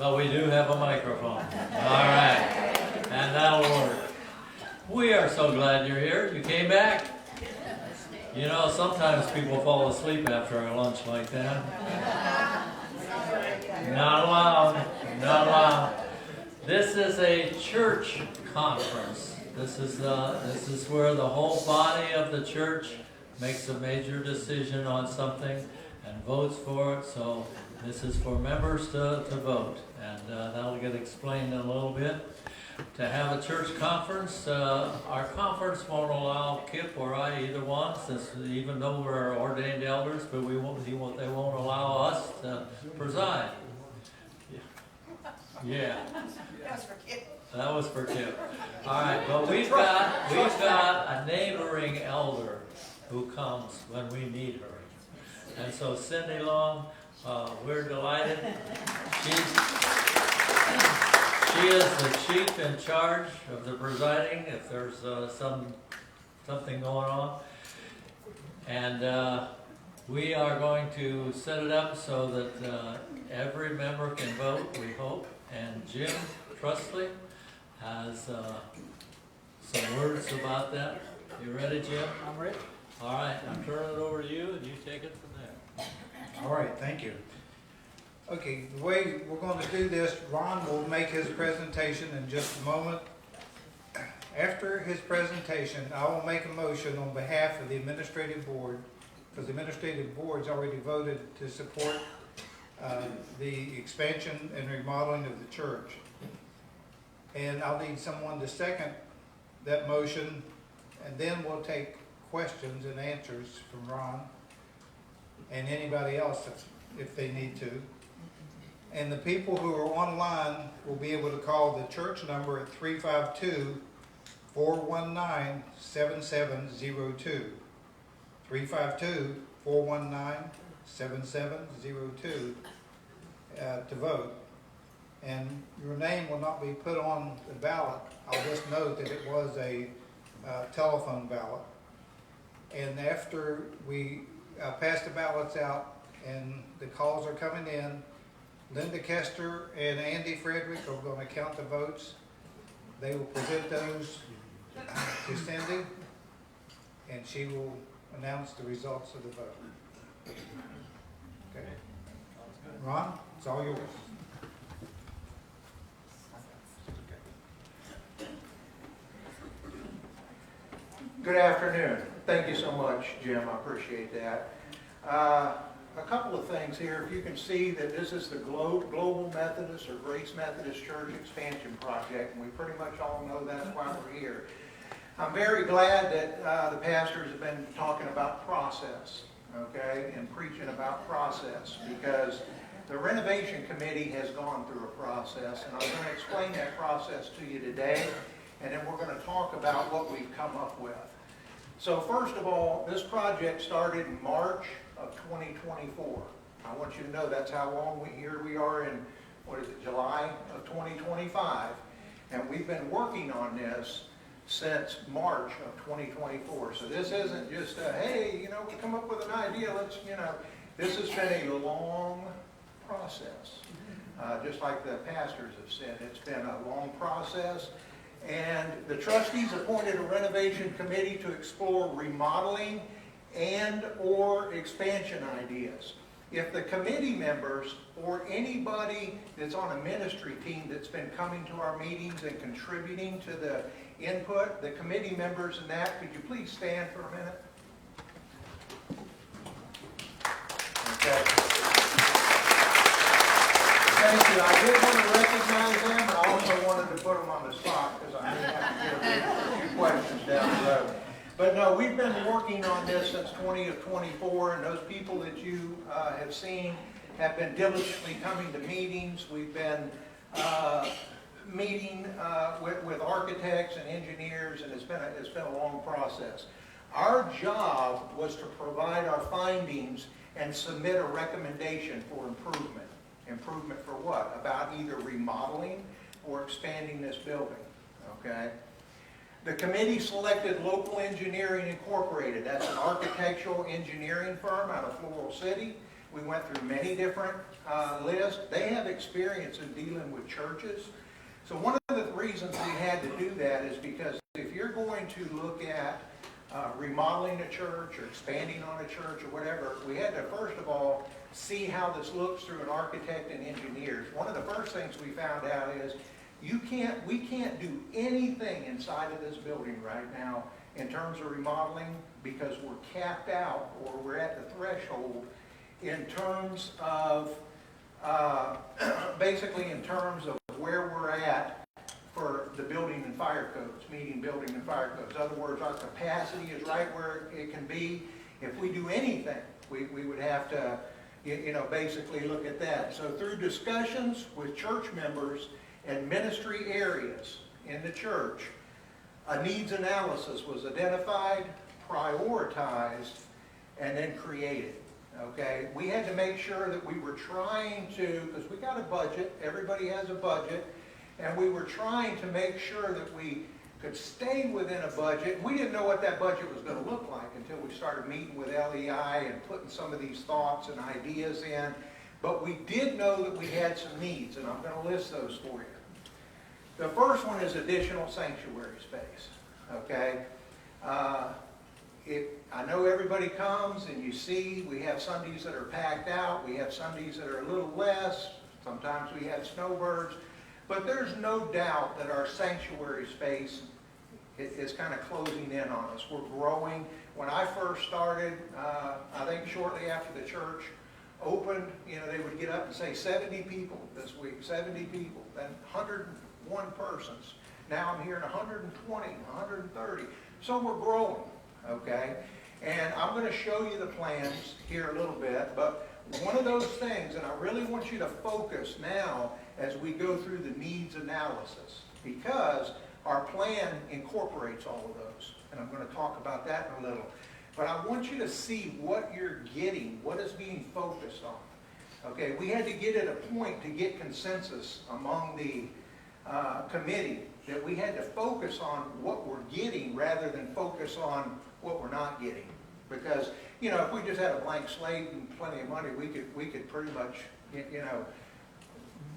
but we do have a microphone. All right, and that'll work. We are so glad you're here. You came back. You know, sometimes people fall asleep after a lunch like that. Not allowed. Not allowed. This is a church conference. This is where the whole body of the church makes a major decision on something and votes for it. So this is for members to vote, and that'll get explained in a little bit. To have a church conference, our conference won't allow Kip or I, either one, since even though we're ordained elders, but they won't allow us to preside. Yeah. That was for Kip. All right, but we've got a neighboring elder who comes when we need her, and so Cindy Long, we're delighted. She is the chief in charge of the presiding if there's something going on. And we are going to set it up so that every member can vote, we hope. And Jim Trusley has some words about that. You ready, Jim? I'm ready. All right, I'll turn it over to you and you take it from there. All right, thank you. Okay, the way we're going to do this, Ron will make his presentation in just a moment. After his presentation, I will make a motion on behalf of the administrative board, because the administrative board's already voted to support the expansion and remodeling of the church. And I'll need someone to second that motion, and then we'll take questions and answers from Ron and anybody else if they need to. And the people who are online will be able to call the church number at 352-419-7702. 352-419-7702 to vote. And your name will not be put on the ballot. I'll just note that it was a telephone ballot. And after we pass the ballots out and the calls are coming in, Linda Kester and Andy Frederick are going to count the votes. They will present those to Cindy, and she will announce the results of the vote. Okay. Ron, it's all yours. Good afternoon. Thank you so much, Jim. I appreciate that. A couple of things here. If you can see that this is the Global Methodist or Grace Methodist Church Expansion Project, and we pretty much all know that's why we're here. I'm very glad that the pastors have been talking about process, okay, and preaching about process, because the Renovation Committee has gone through a process, and I'm going to explain that process to you today, and then we're going to talk about what we've come up with. So first of all, this project started in March of 2024. I want you to know that's how long we are in, July of 2025. And we've been working on this since March of 2024. So this isn't just a, hey, we come up with an idea, this has been a long process. Just like the pastors have said, it's been a long process. And the trustees appointed a renovation committee to explore remodeling and or expansion ideas. If the committee members or anybody that's on a ministry team that's been coming to our meetings and contributing to the input, the committee members and that, could you please stand for a minute? Okay. Thank you. I did want to recognize them, but I also wanted to put them on the spot because I may have to get a few questions down the road. But no, we've been working on this since 2024, and those people that you have seen have been diligently coming to meetings. We've been meeting with architects and engineers, and it's been a long process. Our job was to provide our findings and submit a recommendation for improvement. Improvement for what? About either remodeling or expanding this building, okay? The committee selected Local Engineering Incorporated. That's an architectural engineering firm out of Floral City We went through many different lists. They have experience in dealing with churches. So one of the reasons we had to do that is because if you're going to look at remodeling a church or expanding on a church or whatever, we had to first of all see how this looks through an architect and engineers. One of the first things we found out is we can't do anything inside of this building right now in terms of remodeling because we're capped out, or we're at the threshold in terms of basically in terms of where we're at for the building and fire codes, meeting building and fire codes. In other words, our capacity is right where it can be. If we do anything, we would have to, basically look at that. So through discussions with church members and ministry areas in the church, a needs analysis was identified, prioritized, and then created. Okay, we had to make sure that we were trying to, because we got a budget, everybody has a budget, and we were trying to make sure that we could stay within a budget. We didn't know what that budget was going to look like until we started meeting with LEI and putting some of these thoughts and ideas in. But we did know that we had some needs, and I'm going to list those for you. The first one is additional sanctuary space. Okay, I know everybody comes and you see we have Sundays that are packed out, we have Sundays that are a little less, sometimes we have snowbirds, but there's no doubt that our sanctuary space is kind of closing in on us. We're growing. When I first started, I think shortly after the church opened, they would get up and say 70 people this week, 70 people, then 101 persons. Now I'm hearing 120, 130. So we're growing, okay? And I'm going to show you the plans here a little bit, but one of those things, and I really want you to focus now as we go through the needs analysis, because our plan incorporates all of those. And I'm going to talk about that in a little. But I want you to see what you're getting, what is being focused on. Okay, we had to get at a point to get consensus among the committee that we had to focus on what we're getting rather than focus on what we're not getting. Because, if we just had a blank slate and plenty of money, we could pretty much,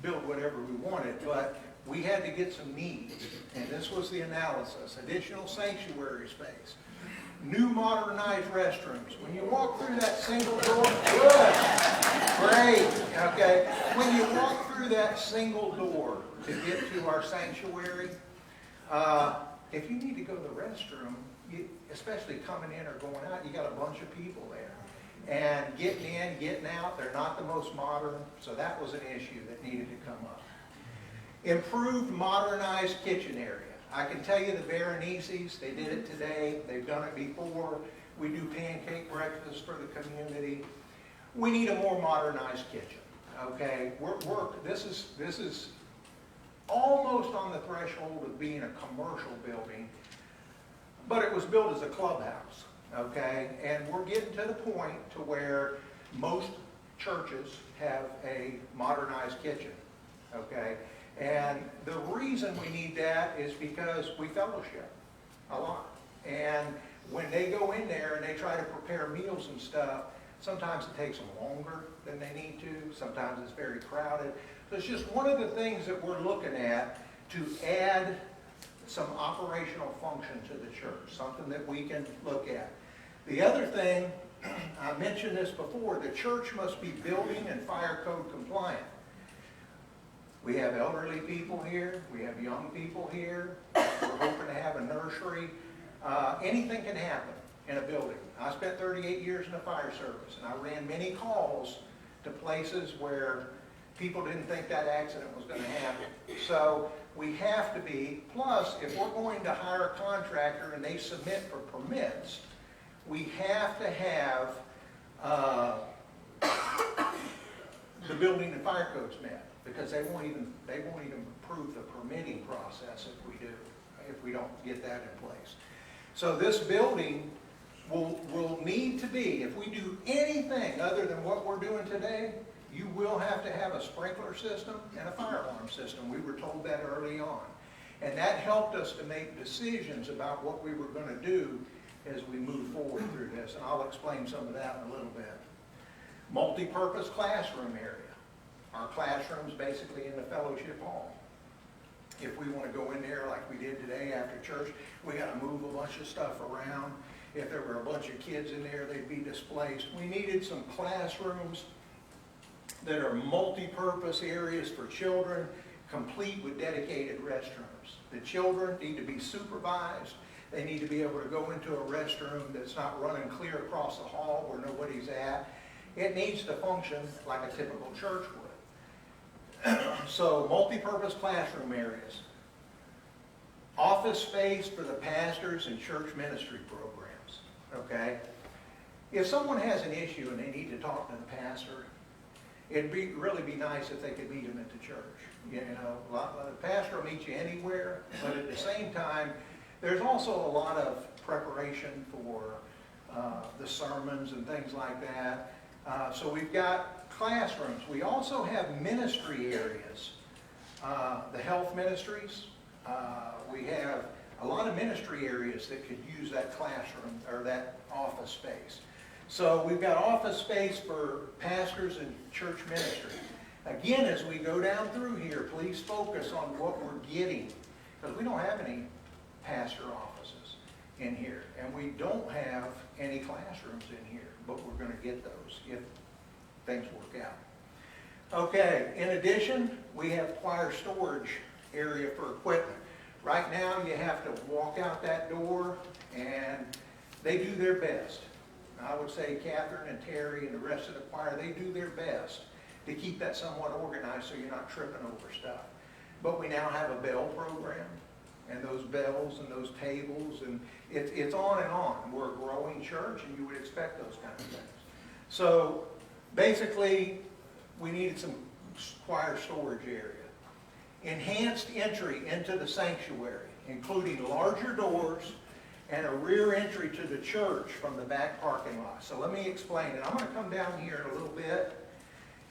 build whatever we wanted. But we had to get some needs, and this was the analysis. Additional sanctuary space. New modernized restrooms. When you walk through that single door, good, great, okay. When you walk through that single door to get to our sanctuary, if you need to go to the restroom, especially coming in or going out, you got a bunch of people there. And getting in, getting out, they're not the most modern, so that was an issue that needed to come up. Improved modernized kitchen area. I can tell you the Veronese's, they did it today, they've done it before. We do pancake breakfast for the community. We need a more modernized kitchen, okay? This is almost on the threshold of being a commercial building, but it was built as a clubhouse, okay? And we're getting to the point to where most churches have a modernized kitchen, okay? And the reason we need that is because we fellowship a lot. And when they go in there and they try to prepare meals and stuff, sometimes it takes them longer than they need to. Sometimes it's very crowded. So it's just one of the things that we're looking at to add some operational function to the church, something that we can look at. The other thing, I mentioned this before, the church must be building and fire code compliant. We have elderly people here. We have young people here. We're hoping to have a nursery. Anything can happen in a building. I spent 38 years in the fire service, and I ran many calls to places where people didn't think that accident was going to happen. So we have to be, plus if we're going to hire a contractor and they submit for permits, we have to have the building and fire codes met, because they won't even approve the permitting process if we don't get that in place. So this building will need to be, if we do anything other than what we're doing today, you will have to have a sprinkler system and a fire alarm system. We were told that early on. And that helped us to make decisions about what we were going to do as we move forward through this. And I'll explain some of that in a little bit. Multi-purpose classroom area. Our classroom's basically in the fellowship hall. If we want to go in there like we did today after church, we got to move a bunch of stuff around. If there were a bunch of kids in there, they'd be displaced. We needed some classrooms that are multi-purpose areas for children, complete with dedicated restrooms. The children need to be supervised. They need to be able to go into a restroom that's not running clear across the hall where nobody's at. It needs to function like a typical church would. So, multi-purpose classroom areas. Office space for the pastors and church ministry programs, okay? If someone has an issue and they need to talk to the pastor, it'd really be nice if they could meet him at the church. You know, the pastor will meet you anywhere, but at the same time, there's also a lot of preparation for the sermons and things like that. So we've got classrooms. We also have ministry areas. The health ministries. We have a lot of ministry areas that could use that classroom or that office space. So we've got office space for pastors and church ministry. Again, as we go down through here, please focus on what we're getting, because we don't have any pastor offices in here, and we don't have any classrooms in here, but we're going to get those if things work out. Okay, in addition, we have choir storage area for equipment. Right now, you have to walk out that door, and they do their best. I would say Catherine and Terry and the rest of the choir, they do their best to keep that somewhat organized so you're not tripping over stuff. But we now have a bell program, and those bells and those tables, and it's on and on. We're a growing church, and you would expect those kind of things. So basically, we needed some choir storage area. Enhanced entry into the sanctuary, including larger doors and a rear entry to the church from the back parking lot. So let me explain it. I'm going to come down here in a little bit,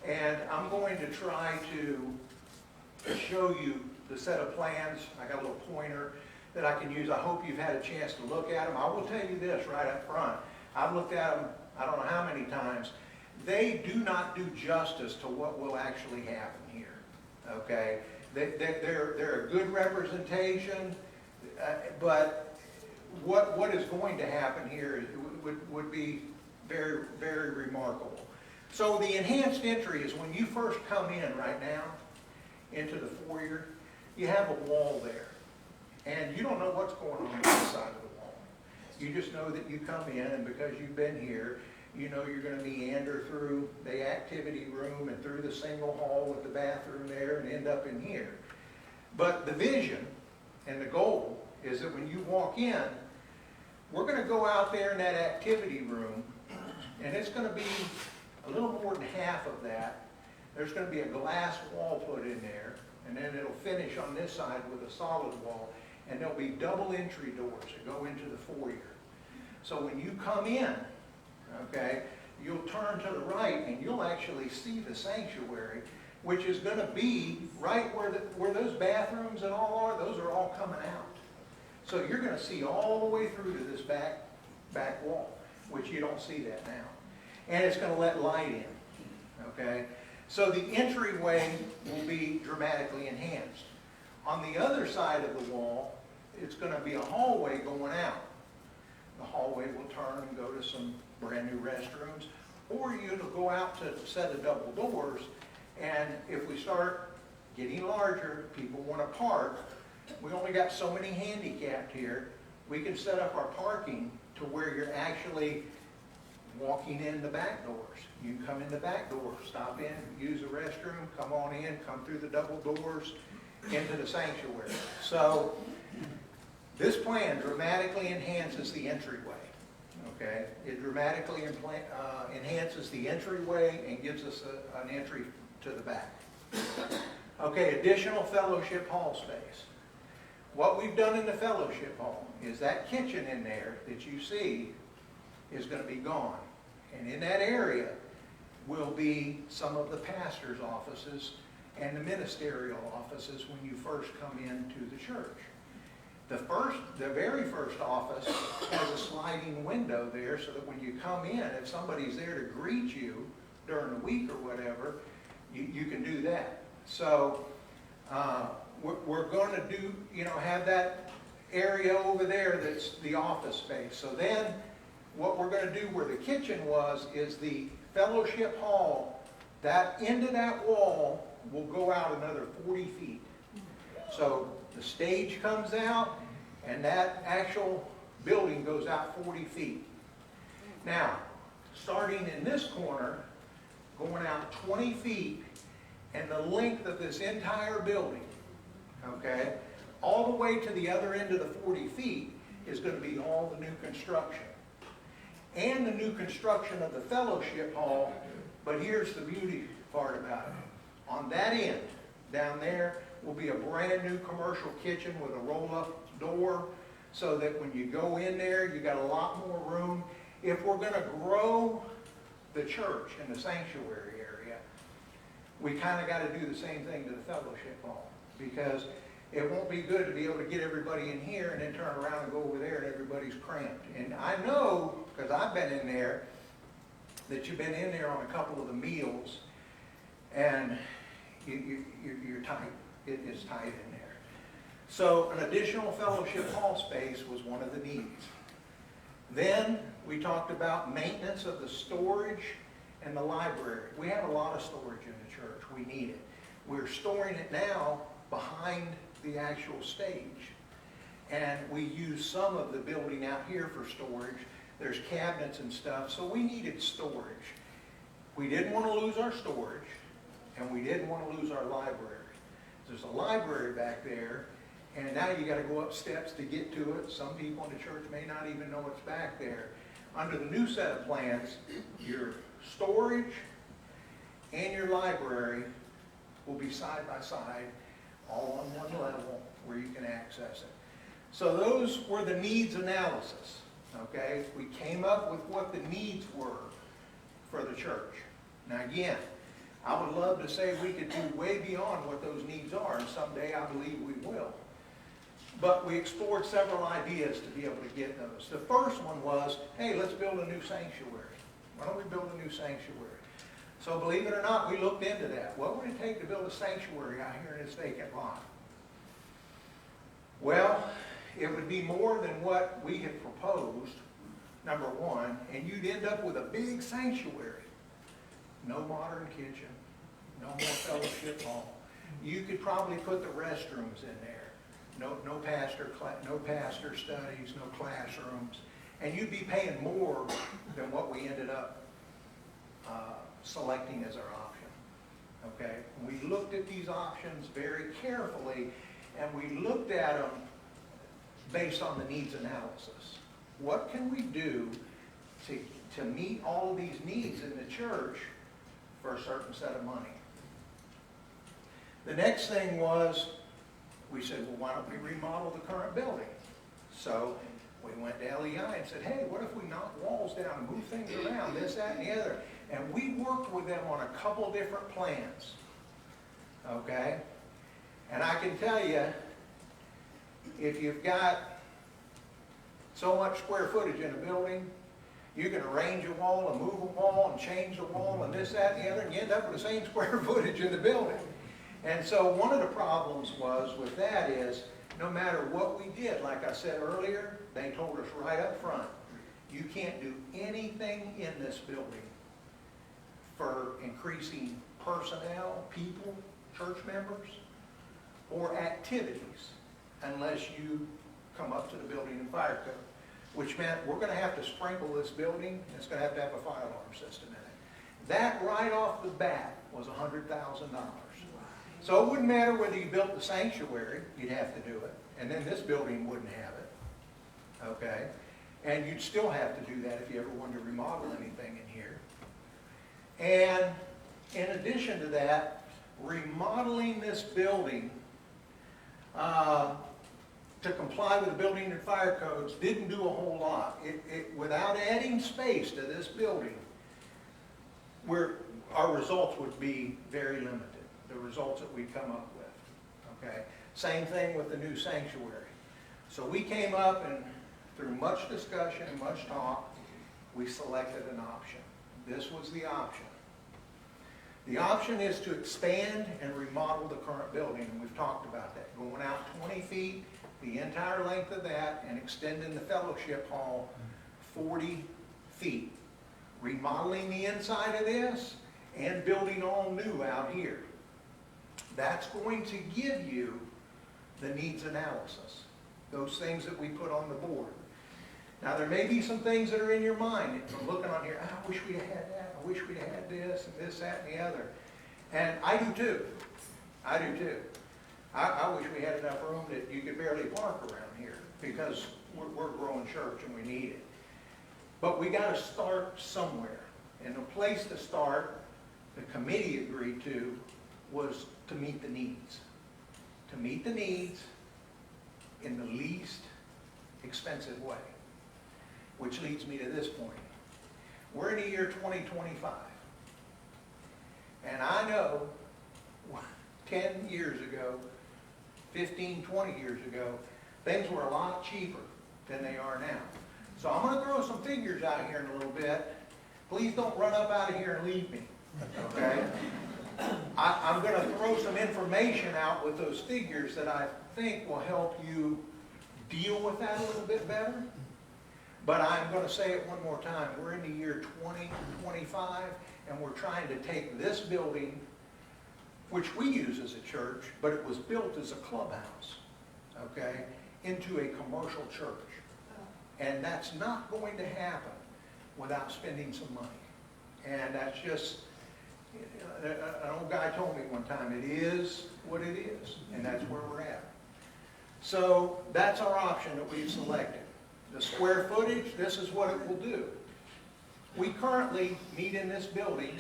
and I'm going to try to show you the set of plans. I got a little pointer that I can use. I hope you've had a chance to look at them. I will tell you this right up front. I've looked at them I don't know how many times. They do not do justice to what will actually happen here. Okay? They're a good representation, but what is going to happen here would be very, very remarkable. So the enhanced entry is when you first come in right now into the foyer, you have a wall there. And you don't know what's going on this side of the wall. You just know that you come in, and because you've been here, you know you're going to meander through the activity room and through the single hall with the bathroom there and end up in here. But the vision and the goal is that when you walk in, we're going to go out there in that activity room, and it's going to be a little more than half of that. There's going to be a glass wall put in there, and then it'll finish on this side with a solid wall, and there'll be double entry doors that go into the foyer. So when you come in, okay, you'll turn to the right and you'll actually see the sanctuary, which is going to be right where those bathrooms and all are. Those are all coming out. So you're going to see all the way through to this back wall, which you don't see that now. And it's going to let light in, okay? So the entryway will be dramatically enhanced. On the other side of the wall, it's going to be a hallway going out. The hallway will turn and go to some brand new restrooms, or you'll go out to a set of double doors, and if we start getting larger, people want to park, we only got so many handicapped here, we can set up our parking to where you're actually walking in the back doors. You come in the back door, stop in, use the restroom, come on in, come through the double doors into the sanctuary. So this plan dramatically enhances the entryway. Okay, it dramatically enhances the entryway and gives us an entry to the back. Okay, additional fellowship hall space. What we've done in the fellowship hall is that kitchen in there that you see is going to be gone. And in that area will be some of the pastor's offices and the ministerial offices when you first come into the church. The very first office has a sliding window there so that when you come in, if somebody's there to greet you during the week or whatever, you can do that. So we're going to do, have that area over there that's the office space. So then what we're going to do where the kitchen was is the fellowship hall, that end of that wall will go out another 40 feet. So the stage comes out and that actual building goes out 40 feet. Now, starting in this corner, going out 20 feet, and the length of this entire building, okay, all the way to the other end of the 40 feet is going to be all the new construction. And the new construction of the fellowship hall, but here's the beauty part about it. On that end, down there, will be a brand new commercial kitchen with a roll-up door, so that when you go in there, you got a lot more room. If we're going to grow the church and the sanctuary area, we kind of got to do the same thing to the fellowship hall, because it won't be good to be able to get everybody in here and then turn around and go over there and everybody's cramped. And I know, because I've been in there, that you've been in there on a couple of the meals, and you're tight. It is tight in there. So an additional fellowship hall space was one of the needs. Then we talked about maintenance of the storage and the library. We have a lot of storage in the church. We need it. We're storing it now behind the actual stage. And we use some of the building out here for storage. There's cabinets and stuff, so we needed storage. We didn't want to lose our storage, and we didn't want to lose our library. There's a library back there, and now you got to go up steps to get to it. Some people in the church may not even know it's back there. Under the new set of plans, your storage and your library will be side by side, all on one level where you can access it. So those were the needs analysis, okay? We came up with what the needs were for the church. Now again, I would love to say we could do way beyond what those needs are, and someday I believe we will. But we explored several ideas to be able to get those. The first one was, hey, let's build a new sanctuary. Why don't we build a new sanctuary? So believe it or not, we looked into that. What would it take to build a sanctuary out here in this vacant lot? Well, it would be more than what we had proposed, number one, and you'd end up with a big sanctuary. No modern kitchen, no more fellowship hall. You could probably put the restrooms in there. No pastor studies, no classrooms, and you'd be paying more than what we ended up selecting as our option. Okay, we looked at these options very carefully, and we looked at them based on the needs analysis. What can we do to meet all of these needs in the church for a certain set of money? The next thing was, we said, well, why don't we remodel the current building? So we went to LEI and said, hey, what if we knock walls down and move things around, this, that, and the other? And we worked with them on a couple different plans, okay? And I can tell you, if you've got so much square footage in a building, you can arrange a wall and move a wall and change the wall and this, that, and the other, and you end up with the same square footage in the building. And so one of the problems was with that is, no matter what we did, like I said earlier, they told us right up front, you can't do anything in this building for increasing personnel, people, church members, or activities unless you come up to the building and fire code, which meant we're going to have to sprinkle this building, and it's going to have a fire alarm system in it. That right off the bat was $100,000. So it wouldn't matter whether you built the sanctuary, you'd have to do it, and then this building wouldn't have it, okay? And you'd still have to do that if you ever wanted to remodel anything in here. And in addition to that, remodeling this building to comply with the building and fire codes didn't do a whole lot. Without adding space to this building, our results would be very limited, the results that we'd come up with, okay? Same thing with the new sanctuary. So we came up and through much discussion and much talk, we selected an option. This was the option. The option is to expand and remodel the current building, and we've talked about that. Going out 20 feet, the entire length of that, and extending the fellowship hall 40 feet. Remodeling the inside of this and building all new out here. That's going to give you the needs analysis, those things that we put on the board. Now, there may be some things that are in your mind. You're looking on here, I wish we'd have had that, I wish we'd have had this, and this, that, and the other. And I do too. I do too. I wish we had enough room that you could barely park around here, because we're a growing church and we need it. But we got to start somewhere. And the place to start, the committee agreed to, was to meet the needs. To meet the needs in the least expensive way. Which leads me to this point. We're in the year 2025. And I know 10 years ago, 15, 20 years ago, things were a lot cheaper than they are now. So I'm going to throw some figures out here in a little bit. Please don't run up out of here and leave me, okay? I'm going to throw some information out with those figures that I think will help you deal with that a little bit better. But I'm going to say it one more time. We're in the year 2025, and we're trying to take this building, which we use as a church, but it was built as a clubhouse, okay, into a commercial church. And that's not going to happen without spending some money. And that's just, an old guy told me one time, it is what it is, and that's where we're at. So that's our option that we've selected. The square footage, this is what it will do. We currently meet in this building,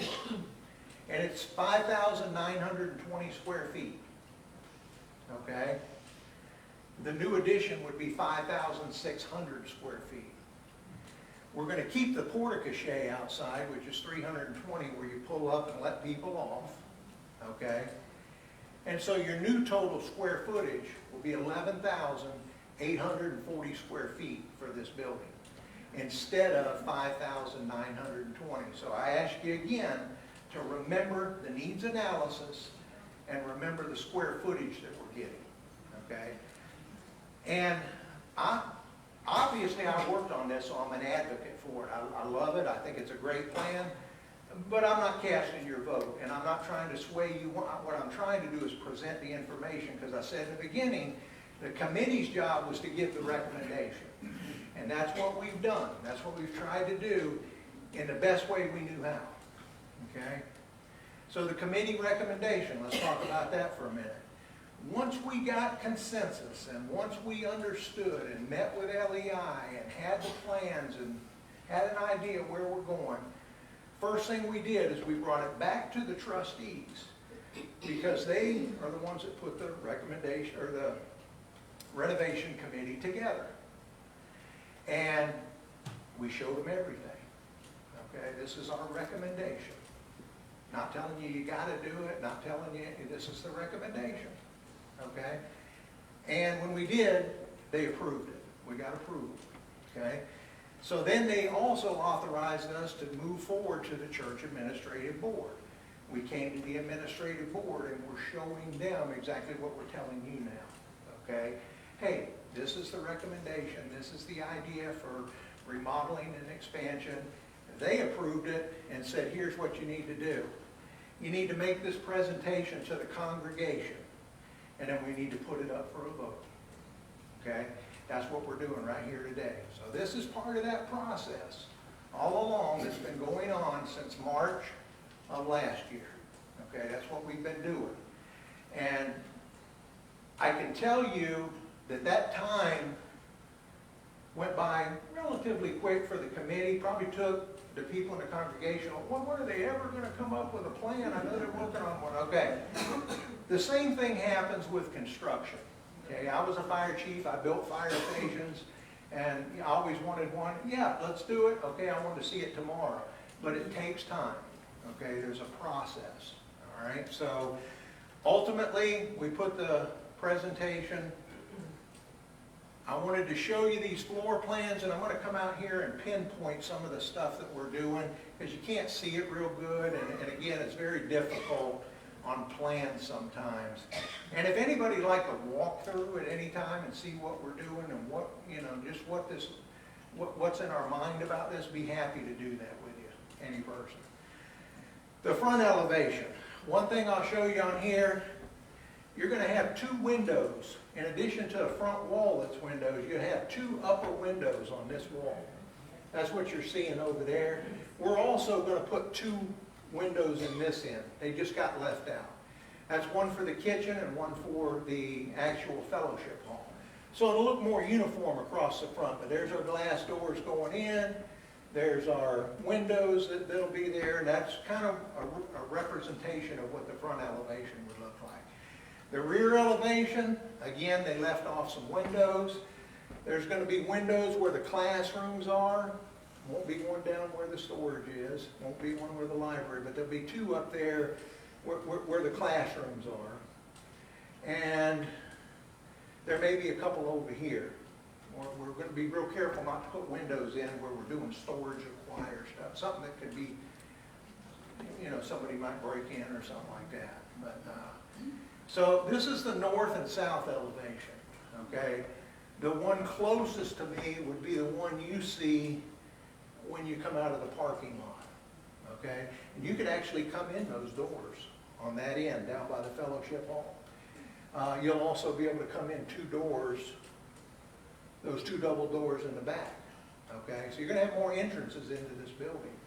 and it's 5,920 square feet. Okay? The new addition would be 5,600 square feet. We're going to keep the porte-cochere outside, which is 320, where you pull up and let people off. Okay? And so your new total square footage will be 11,840 square feet for this building, instead of 5,920. So I ask you again to remember the needs analysis and remember the square footage that we're getting. Okay? And obviously I worked on this, so I'm an advocate for it. I love it. I think it's a great plan. But I'm not casting your vote, and I'm not trying to sway you. What I'm trying to do is present the information, because I said in the beginning, the committee's job was to give the recommendation. And that's what we've done. That's what we've tried to do in the best way we knew how. Okay? So the committee recommendation, let's talk about that for a minute. Once we got consensus, and once we understood and met with LEI and had the plans and had an idea where we're going, first thing we did is we brought it back to the trustees, because they are the ones that put the recommendation or the renovation committee together. And we showed them everything. Okay, this is our recommendation. Not telling you you got to do it, not telling you this is the recommendation. Okay? And when we did, they approved it. We got approval. Okay? So then they also authorized us to move forward to the church administrative board. We came to the administrative board and we're showing them exactly what we're telling you now. Okay? Hey, this is the recommendation. This is the idea for remodeling and expansion. They approved it and said, here's what you need to do. You need to make this presentation to the congregation, and then we need to put it up for a vote. Okay? That's what we're doing right here today. So this is part of that process all along that's been going on since March of last year. Okay? That's what we've been doing. And I can tell you that that time went by relatively quick for the committee. Probably took the people in the congregation, well, when are they ever going to come up with a plan? I know they're working on one. Okay. The same thing happens with construction. Okay, I was a fire chief. I built fire stations, and I always wanted one. Yeah, let's do it. Okay, I want to see it tomorrow. But it takes time. Okay, there's a process. All right, so ultimately, we put the presentation I wanted to show you these floor plans, and I'm going to come out here and pinpoint some of the stuff that we're doing, because you can't see it real good, and again, it's very difficult on plans sometimes. And if anybody would like to walk through at any time and see what we're doing and what, you know, just what's in our mind about this, be happy to do that with you, any person. The front elevation. One thing I'll show you on here, you're going to have 2 windows. In addition to a front wall that's windows, you have 2 upper windows on this wall. That's what you're seeing over there. We're also going to put 2 windows in this end. They just got left out. That's one for the kitchen and one for the actual fellowship hall. So it'll look more uniform across the front, but there's our glass doors going in. There's our windows that'll be there, and that's kind of a representation of what the front elevation would look like. The rear elevation, again, they left off some windows. There's going to be windows where the classrooms are. Won't be one down where the storage is. Won't be one where the library, but there'll be 2 up there where the classrooms are. And there may be a couple over here. We're going to be real careful not to put windows in where we're doing storage of wire stuff. Something that could be, you know, somebody might break in or something like that. But so this is the north and south elevation, okay? The one closest to me would be the one you see when you come out of the parking lot, okay? And you could actually come in those doors on that end down by the fellowship hall. You'll also be able to come in 2 doors, those 2 double doors in the back, okay? So you're going to have more entrances into this building.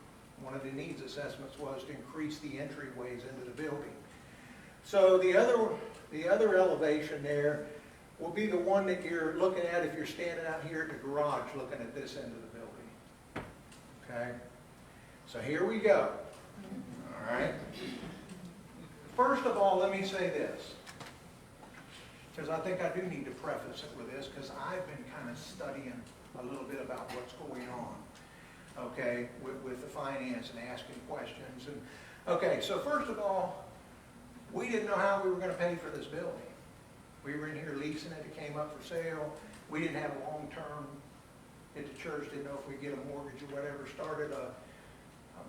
One of the needs assessments was to increase the entryways into the building. So the other elevation there will be the one that you're looking at if you're standing out here at the garage looking at this end of the building. Okay? So here we go. All right? First of all, let me say this, because I think I do need to preface it with this, because I've been kind of studying a little bit about what's going on, okay, with the finance and asking questions. And okay, so first of all, we didn't know how we were going to pay for this building. We were in here leasing it. It came up for sale. We didn't have a long-term at the church. Didn't know if we'd get a mortgage or whatever. Started a,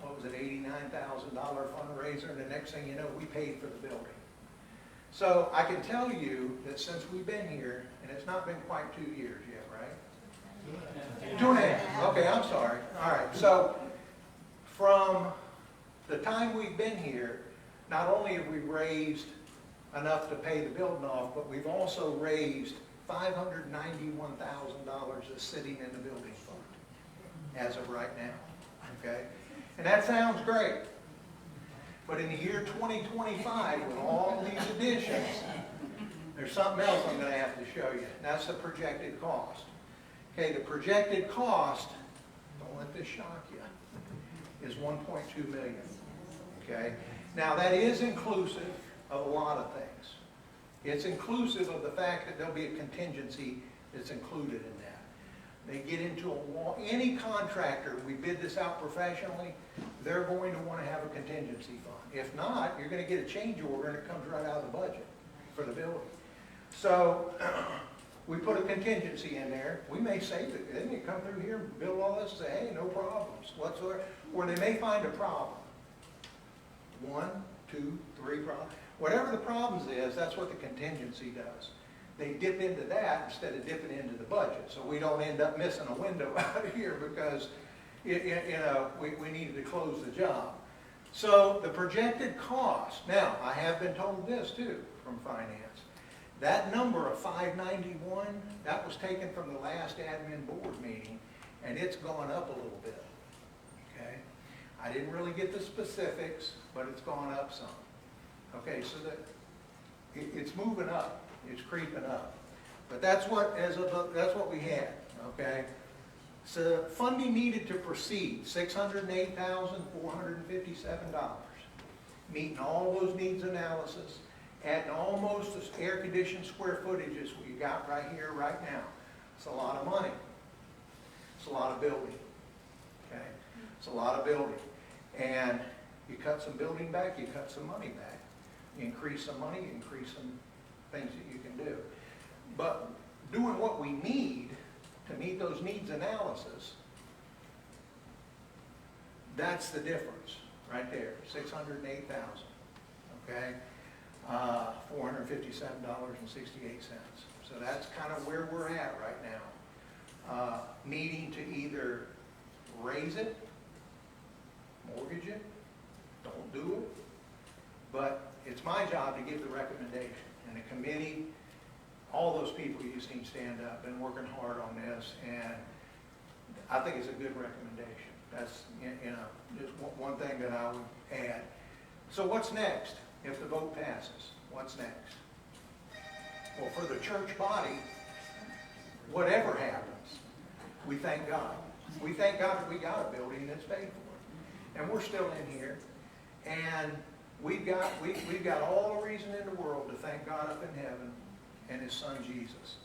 what was it, $89,000 fundraiser. And the next thing you know, we paid for the building. So I can tell you that since we've been here, and it's not been quite 2 years yet, right? 2.5. Okay, I'm sorry. All right. So from the time we've been here, not only have we raised enough to pay the building off, but we've also raised $591,000 that's sitting in the building fund as of right now, okay? And that sounds great. But in the year 2025, with all these additions, there's something else I'm going to have to show you. That's the projected cost. Okay, the projected cost, don't let this shock you, is $1.2 million, okay? Now, that is inclusive of a lot of things. It's inclusive of the fact that there'll be a contingency that's included in that. They get into a wall. Any contractor, we bid this out professionally, they're going to want to have a contingency fund. If not, you're going to get a change order and it comes right out of the budget for the building. So we put a contingency in there. We may save it. They may come through here and build all this and say, hey, no problems whatsoever. Or they may find a problem. 1, 2, 3 problems. Whatever the problems is, that's what the contingency does. They dip into that instead of dipping into the budget, so we don't end up missing a window out of here because we needed to close the job. So the projected cost, now I have been told this too from finance. That number of 591, that was taken from the last admin board meeting, and it's gone up a little bit. Okay? I didn't really get the specifics, but it's gone up some. Okay, so that it's moving up, it's creeping up, but that's what we had. Okay, so funding needed to proceed $608,457, meeting all those needs analysis, adding almost as air conditioned square footage as we got right here, right now. It's a lot of money. It's a lot of building. Okay, it's a lot of building, and you cut some building back, you cut some money back. You increase some money, you increase some things that you can do. But doing what we need to meet those needs analysis, that's the difference right there, $608,000, okay? $457.68. So that's kind of where we're at right now. Needing to either raise it, mortgage it, don't do it, but it's my job to give the recommendation. And the committee, all those people you seen stand up, been working hard on this, and I think it's a good recommendation. That's, you know, just one thing that I would add. So what's next if the vote passes? What's next? Well, for the church body, whatever happens, we thank God. We thank God that we got a building that's paid for. And we're still in here. And we've got all the reason in the world to thank God up in heaven and His Son Jesus.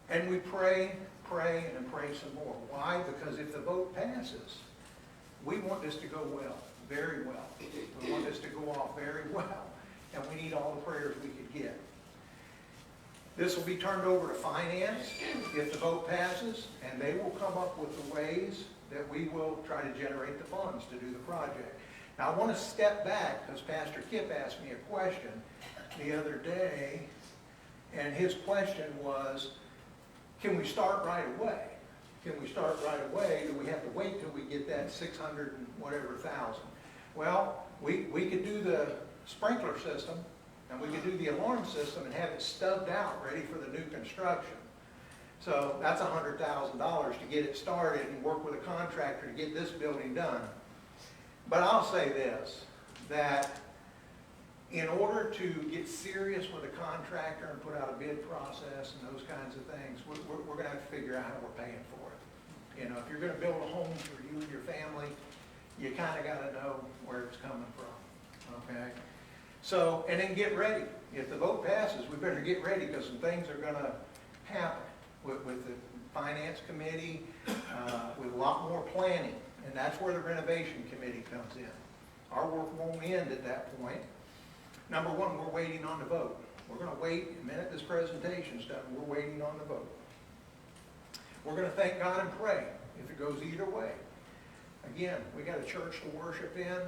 And we pray, and pray some more. Why? Because if the vote passes, we want this to go well, very well. We want this to go off very well. And we need all the prayers we could get. This will be turned over to finance if the vote passes, and they will come up with the ways that we will try to generate the funds to do the project. Now I want to step back because Pastor Kip asked me a question the other day, and his question was, can we start right away? Can we start right away? Do we have to wait till we get that 600 and whatever thousand? Well, we could do the sprinkler system, and we could do the alarm system and have it stubbed out, ready for the new construction. So that's $100,000 to get it started and work with a contractor to get this building done. But I'll say this, that in order to get serious with a contractor and put out a bid process and those kinds of things, we're going to have to figure out how we're paying for it. You know, if you're going to build a home for you and your family, you kind of got to know where it's coming from, okay? So, and then get ready. If the vote passes, we better get ready because some things are going to happen with the finance committee, with a lot more planning. And that's where the renovation committee comes in. Our work won't end at that point. Number one, we're waiting on the vote. We're going to wait the minute this presentation's done. We're waiting on the vote. We're going to thank God and pray if it goes either way. Again, we got a church to worship in.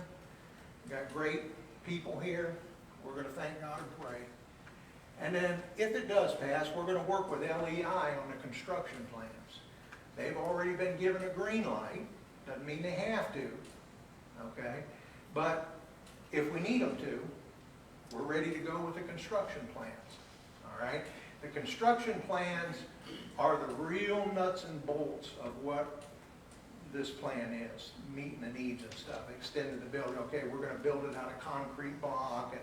We got great people here. We're going to thank God and pray. And then if it does pass, we're going to work with LEI on the construction plans. They've already been given a green light. Doesn't mean they have to, okay? But if we need them to, we're ready to go with the construction plans, all right? The construction plans are the real nuts and bolts of what this plan is, meeting the needs and stuff, extending the building. Okay, we're going to build it out of concrete block, and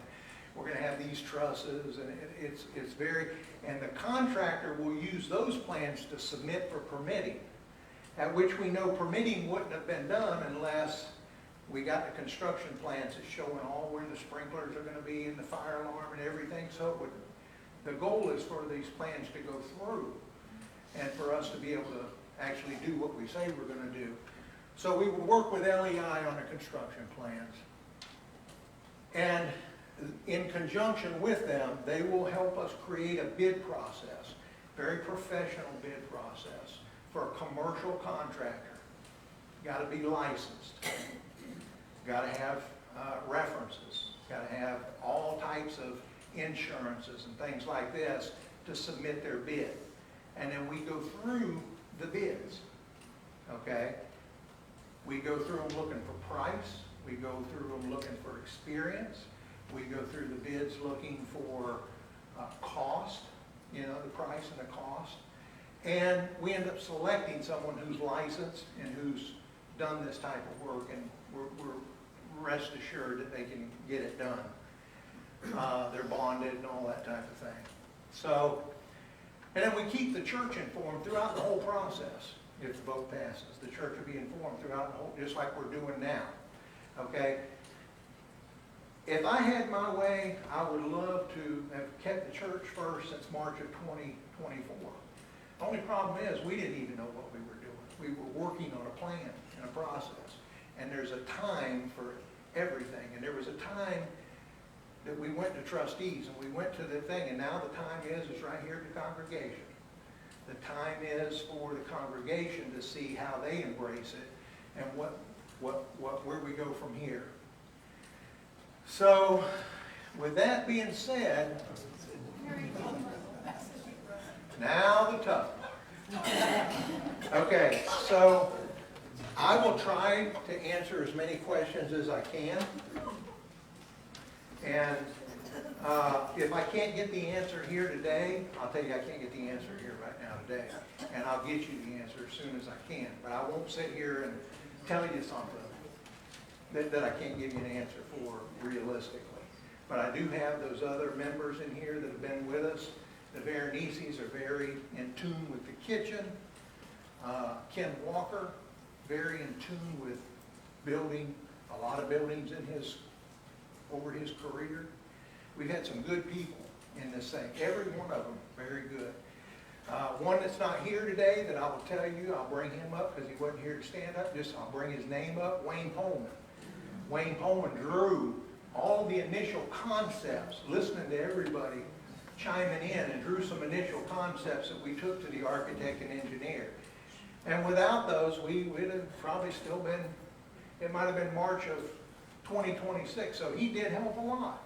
we're going to have these trusses, and it's very, and the contractor will use those plans to submit for permitting, at which we know permitting wouldn't have been done unless we got the construction plans that's showing all where the sprinklers are going to be and the fire alarm and everything. So it would, the goal is for these plans to go through and for us to be able to actually do what we say we're going to do. So we will work with LEI on the construction plans. And in conjunction with them, they will help us create a bid process, very professional bid process for a commercial contractor. Got to be licensed. Got to have references. Got to have all types of insurances and things like this to submit their bid. And then we go through the bids, okay? We go through them looking for price. We go through them looking for experience. We go through the bids looking for cost, you know, the price and the cost. And we end up selecting someone who's licensed and who's done this type of work, and we're rest assured that they can get it done. They're bonded and all that type of thing. So, and then we keep the church informed throughout the whole process. If the vote passes, the church will be informed throughout the whole, just like we're doing now. Okay? If I had my way, I would love to have kept the church first since March of 2024. The only problem is we didn't even know what we were doing. We were working on a plan and a process. And there's a time for everything. And there was a time that we went to trustees and we went to the thing, and now the time is right here at the congregation. The time is for the congregation to see how they embrace it and where we go from here. So, with that being said, now the tough part. Okay, so I will try to answer as many questions as I can. And if I can't get the answer here today, I'll tell you I can't get the answer here right now today. And I'll get you the answer as soon as I can. But I won't sit here and tell you something that I can't give you an answer for realistically. But I do have those other members in here that have been with us. The Veroneses are very in tune with the kitchen. Ken Walker, very in tune with building a lot of buildings over his career. We've had some good people in this thing. Every one of them, very good. One that's not here today that I will tell you, I'll bring him up because he wasn't here to stand up. I'll bring his name up, Wayne Pullman. Wayne Pullman drew all the initial concepts, listening to everybody chiming in, and drew some initial concepts that we took to the architect and engineer. And without those, we'd have probably still been, it might have been March of 2026, so he did help a lot.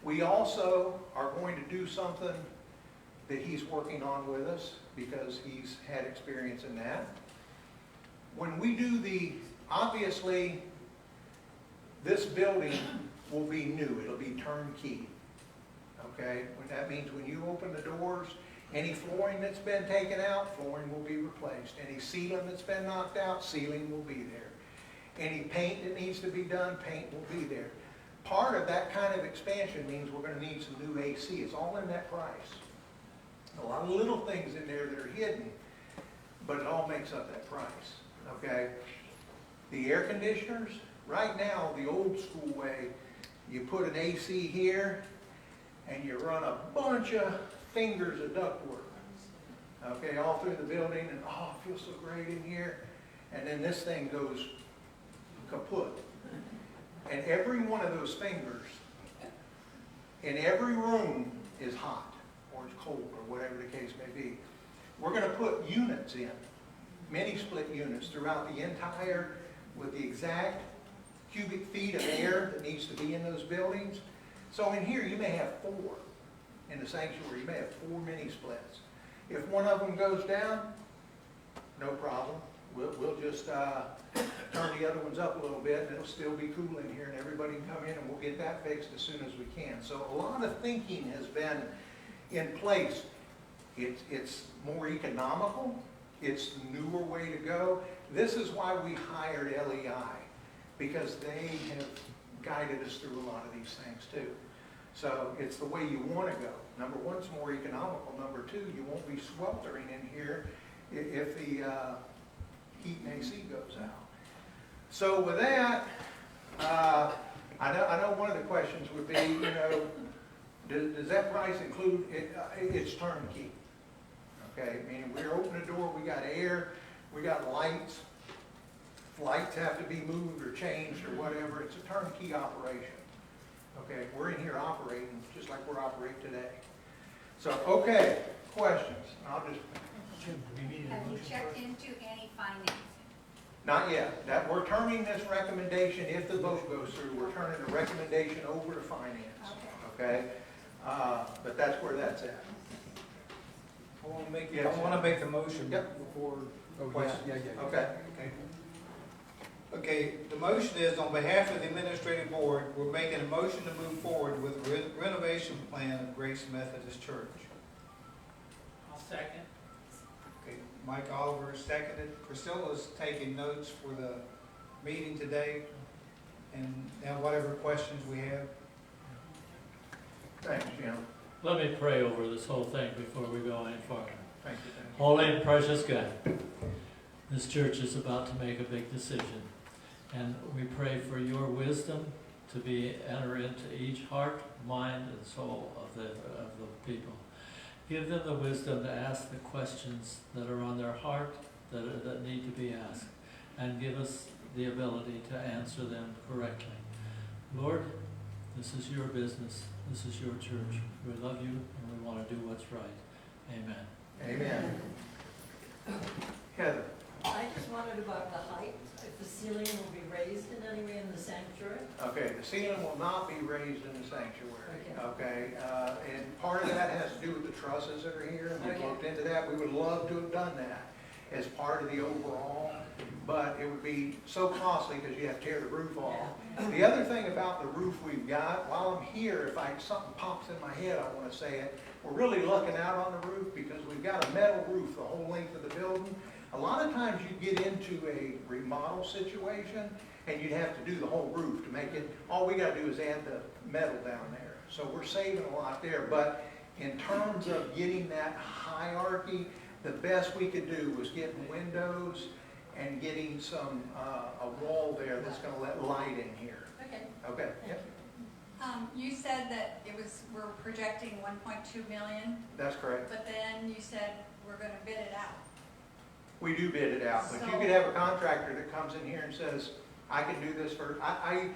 We also are going to do something that he's working on with us because he's had experience in that. When we do obviously, this building will be new. It'll be turnkey. Okay? That means when you open the doors, any flooring that's been taken out, flooring will be replaced. Any ceiling that's been knocked out, ceiling will be there. Any paint that needs to be done, paint will be there. Part of that kind of expansion means we're going to need some new AC. It's all in that price. A lot of little things in there that are hidden, but it all makes up that price. Okay? The air conditioners, right now, the old school way, you put an AC here, and you run a bunch of fingers of ductwork, okay, all through the building, and oh, it feels so great in here, and then this thing goes kaput. And every one of those fingers in every room is hot, or it's cold, or whatever the case may be. We're going to put units in, mini split units throughout the entire, with the exact cubic feet of air that needs to be in those buildings. So in here, you may have 4 in the sanctuary. You may have 4 mini splits. If one of them goes down, no problem. We'll just turn the other ones up a little bit, and it'll still be cool in here, and everybody can come in, and we'll get that fixed as soon as we can. So a lot of thinking has been in place. It's more economical. It's the newer way to go. This is why we hired LEI, because they have guided us through a lot of these things too. So it's the way you want to go. Number one, it's more economical. Number two, you won't be sweltering in here if the heat and AC goes out. So with that, I know one of the questions would be, does that price include, it's turnkey. Okay, meaning we're opening the door, we got air, we got lights. Lights have to be moved or changed or whatever. It's a turnkey operation. Okay, we're in here operating just like we're operating today. So, okay, questions? I'll just. Have you checked into any financing? Not yet. We're turning this recommendation, if the vote goes through, we're turning the recommendation over to finance. Okay? But that's where that's at. I want to make the motion Yep. before questions. questions. Yeah. Okay. Okay, the motion is on behalf of the administrative board, we're making a motion to move forward with the renovation plan of Grace Methodist Church. I'll second. Okay, Mike Oliver seconded. Priscilla's taking notes for the meeting today, and now whatever questions we have. Thanks, Jim. Let me pray over this whole thing before we go any farther. Thank you. Holy and precious God, this church is about to make a big decision. And we pray for your wisdom to enter into each heart, mind, and soul of the people. Give them the wisdom to ask the questions that are on their heart that need to be asked, and give us the ability to answer them correctly. Lord, this is your business. This is your church. We love you, and we want to do what's right. Amen. Amen. Heather? I just wondered about the height, if the ceiling will be raised in any way in the sanctuary? Okay, the ceiling will not be raised in the sanctuary, Okay. okay? And part of that has to do with the trusses that are here, and we've Okay. looked into that. We would love to have done that as part of the overall, but it would be so costly because you have to tear the roof off. The other thing about the roof we've got, while I'm here, if something pops in my head, I want to say it, we're really looking out on the roof because we've got a metal roof the whole length of the building. A lot of times you get into a remodel situation and you'd have to do the whole roof to make it, all we got to do is add the metal down there. So we're saving a lot there, but in terms of getting that hierarchy, the best we could do was getting windows and getting some, a wall there that's going to let light in here. Okay. Okay, yep, You said that we're projecting 1.2 million, that's correct. but then you said we're gonna bid it out. We do bid it out, but you could have a contractor that comes in here and says, I can do this for, I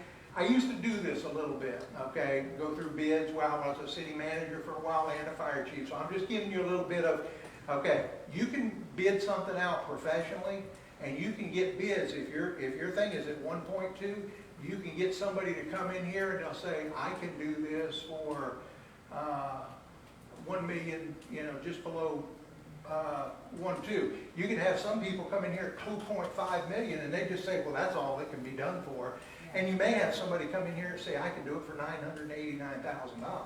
used to do this a little bit, okay? Go through bids while I was a city manager for a while and a fire chief. So I'm just giving you a little bit of, okay, you can bid something out professionally and you can get bids. If your thing is at 1.2, you can get somebody to come in here and they'll say, I can do this for 1 million, just below 1.2. You can have some people come in here at 2.5 million and they just say, well, that's all that can be done for. And you may have somebody come in here and say, I can do it for $989,000.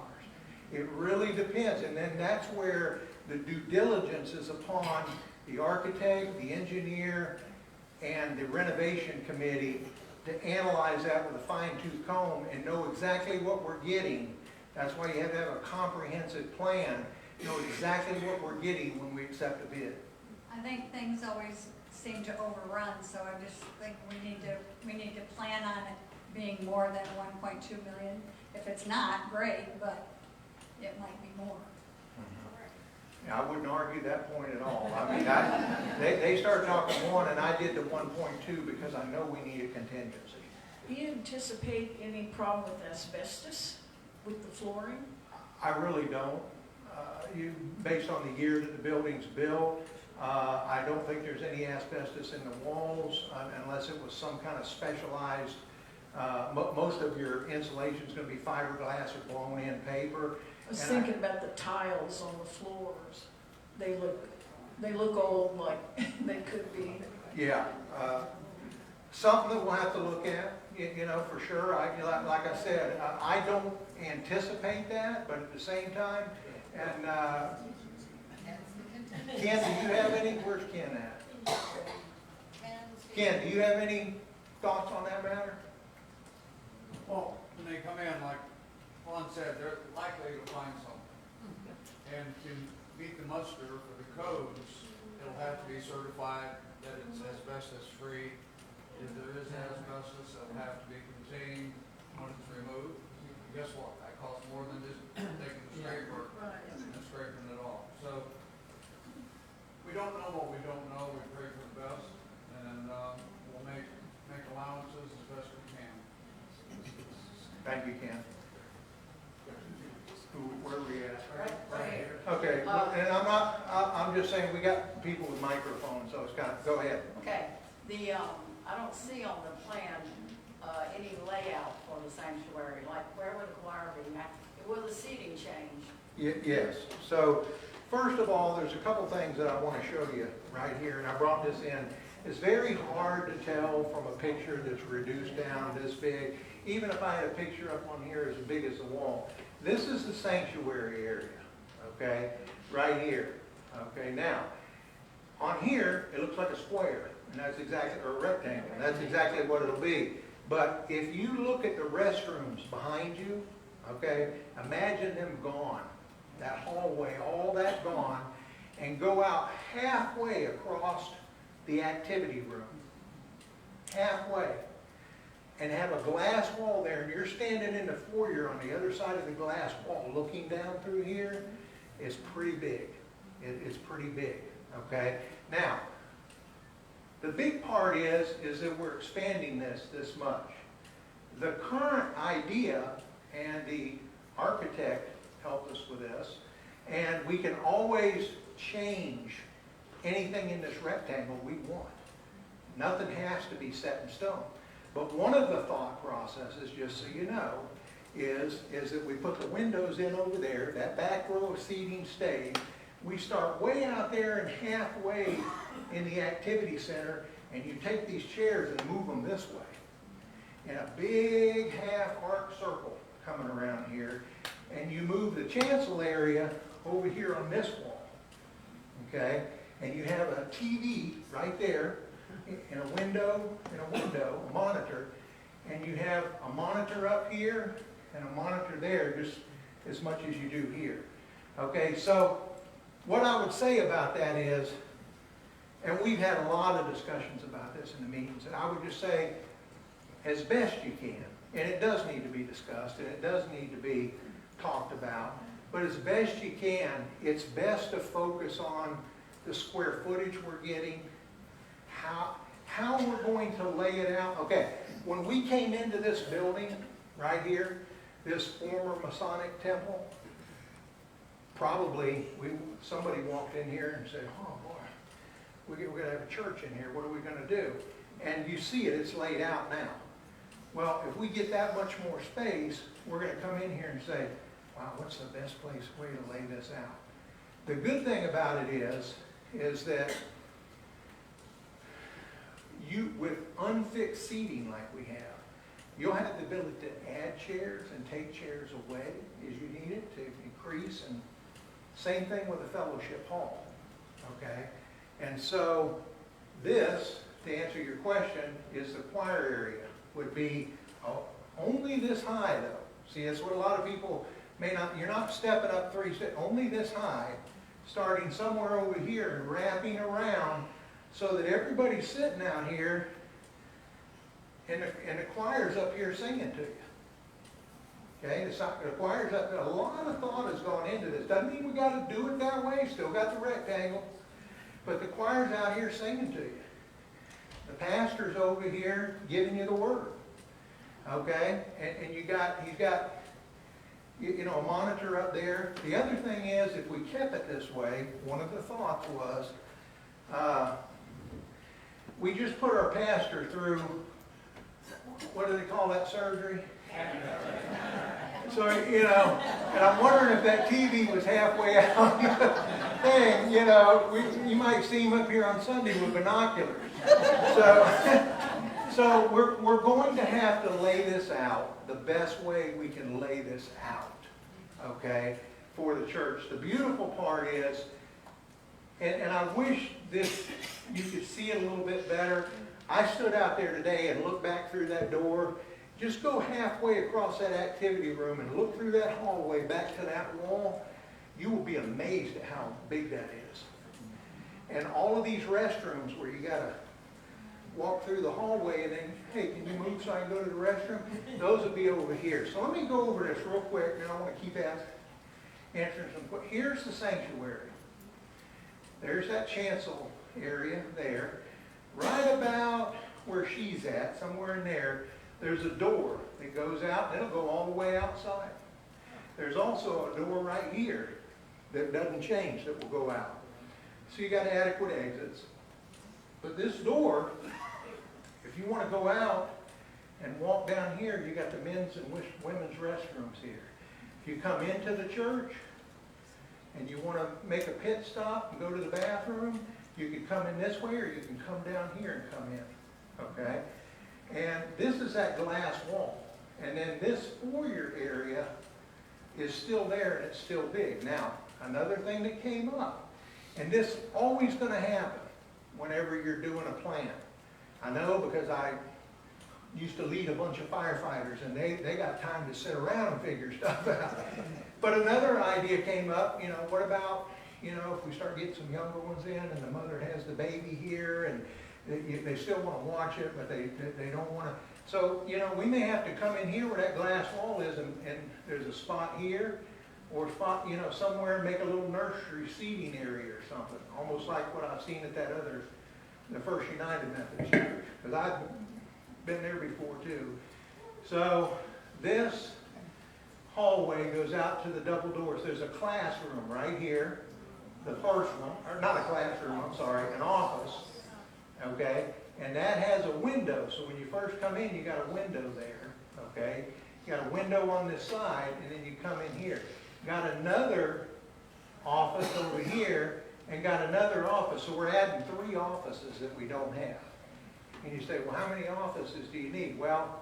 It really depends. And then that's where the due diligence is upon the architect, the engineer, and the renovation committee to analyze that with a fine-tooth comb and know exactly what we're getting. That's why you have to have a comprehensive plan, know exactly what we're getting when we accept a bid. I think things always seem to overrun, so I just think we need to plan on it being more than 1.2 million. If it's not, great, but it might be more. I wouldn't argue that point at all. I mean, they started talking 1 and I did the 1.2 because I know we need a contingency. Do you anticipate any problem with asbestos with the flooring? I really don't. Based on the year that the building's built, I don't think there's any asbestos in the walls unless it was some kind of specialized, most of your insulation is going to be fiberglass or blown in paper. I was thinking about the tiles on the floors. They look old, like they could be. Yeah, something that we'll have to look at, for sure. Like I said, I don't anticipate that, but at the same time, and Ken, do you have any? Where's Ken at? Ken, do you have any thoughts on that matter? Well, when they come in, like Ron said, they're likely to find something. And to meet the muster for the codes, it'll have to be certified that it's asbestos-free. If there is asbestos, it'll have to be contained when it's removed. Guess what? That costs more than just taking the scraper and scraping it off. So, we don't know what we don't know. We pray for the best, and we'll make allowances as best we can. Thank you, Ken. Where are we at? Right here. Okay, and I'm just saying, we got people with microphones, so it's kind of, go ahead. Okay, I don't see on the plan, any layout for the sanctuary, like where would the choir be? Will the seating change? Yes, so first of all, there's a couple things that I want to show you right here, and I brought this in. It's very hard to tell from a picture that's reduced down this big, even if I had a picture up on here as big as the wall. This is the sanctuary area, okay, right here. Okay, now, on here, it looks like a square, and that's exactly, or a rectangle, and that's exactly what it'll be. But if you look at the restrooms behind you, okay, imagine them gone, that hallway, all that gone, and go out halfway across the activity room, halfway, and have a glass wall there, and you're standing in the foyer on the other side of the glass wall looking down through here. It's pretty big. It's pretty big, okay? Now, the big part is that we're expanding this much. The current idea, and the architect helped us with this, and we can always change anything in this rectangle we want. Nothing has to be set in stone. But one of the thought processes, just so you know, is that we put the windows in over there, that back row of seating stays. We start way out there and halfway in the activity center, and you take these chairs and move them this way. In a big half arc circle coming around here, and you move the chancel area over here on this wall, okay? And you have a TV right there, in a window, a monitor, and you have a monitor up here and a monitor there, just as much as you do here. Okay, so what I would say about that is, and we've had a lot of discussions about this in the meetings, and I would just say, as best you can, and it does need to be discussed, and it does need to be talked about, but as best you can, it's best to focus on the square footage we're getting, how we're going to lay it out. Okay, when we came into this building right here, this former Masonic temple, probably somebody walked in here and said, oh boy, we're going to have a church in here, what are we going to do? And you see it, it's laid out now. Well, if we get that much more space, we're going to come in here and say, wow, what's the best way to lay this out? The good thing about it is that you, with unfixed seating like we have, you'll have the ability to add chairs and take chairs away as you need it to increase, and same thing with the fellowship hall, okay? And so this, to answer your question, is the choir area, would be only this high though. See, that's what a lot of people may not, you're not stepping up 3 steps, only this high, starting somewhere over here and wrapping around so that everybody's sitting out here and the choir's up here singing to you. Okay, the choir's up there. A lot of thought has gone into this. Doesn't mean we got to do it that way, still got the rectangle, but the choir's out here singing to you. The pastor's over here giving you the word. Okay, and he's got a monitor up there. The other thing is, if we kept it this way, one of the thoughts was, we just put our pastor through, what do they call that surgery? So, and I'm wondering if that TV was halfway out the thing, you might see him up here on Sunday with binoculars. So we're going to have to lay this out the best way we can lay this out, okay, for the church. The beautiful part is, and I wish you could see it a little bit better. I stood out there today and looked back through that door. Just go halfway across that activity room and look through that hallway back to that wall. You will be amazed at how big that is. And all of these restrooms where you got to walk through the hallway and then, hey, can you move so I can go to the restroom? Those will be over here. So let me go over this real quick, and I want to keep answering some questions. Here's the sanctuary. There's that chancel area there. Right about where she's at, somewhere in there, there's a door that goes out, and it'll go all the way outside. There's also a door right here that doesn't change, that will go out. So you got adequate exits. But this door, if you want to go out and walk down here, you got the men's and women's restrooms here. If you come into the church and you want to make a pit stop and go to the bathroom, you can come in this way, or you can come down here and come in, okay? And this is that glass wall. And then this foyer area is still there, and it's still big. Now, another thing that came up, and this is always going to happen whenever you're doing a plan. I know, because I used to lead a bunch of firefighters, and they got time to sit around and figure stuff out. But another idea came up, what about, if we start getting some younger ones in, and the mother has the baby here, and they still want to watch it, but they don't want to. So, we may have to come in here where that glass wall is, and there's a spot here, or a spot, somewhere, make a little nursery seating area or something, almost like what I've seen at the First United Methodist Church, because I've been there before too. So this hallway goes out to the double doors. There's a classroom right here the first one, or not a classroom, I'm sorry, an office, okay? And that has a window, so when you first come in, you got a window there, okay? You got a window on this side, and then you come in here. Got another office over here, and got another office, so we're adding 3 offices that we don't have. And you say, well, how many offices do you need? Well,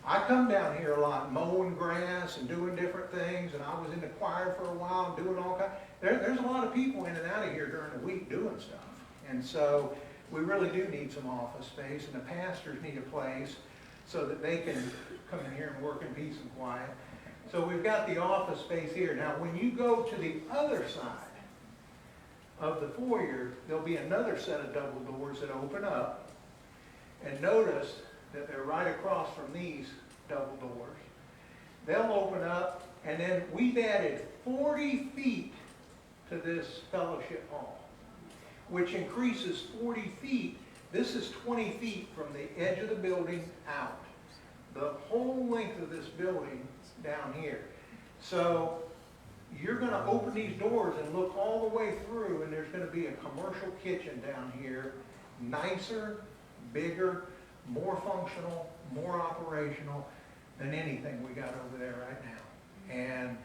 I come down here a lot mowing grass and doing different things, and I was in the choir for a while doing all kinds. There's a lot of people in and out of here during the week doing stuff. And so we really do need some office space, and the pastors need a place so that they can come in here and work in peace and quiet. So we've got the office space here. Now, when you go to the other side of the foyer, there'll be another set of double doors that open up. And notice that they're right across from these double doors. They'll open up, and then we've added 40 feet to this fellowship hall, which increases 40 feet. This is 20 feet from the edge of the building out. The whole length of this building down here. So you're going to open these doors and look all the way through, and there's going to be a commercial kitchen down here, nicer, bigger, more functional, more operational than anything we got over there right now. And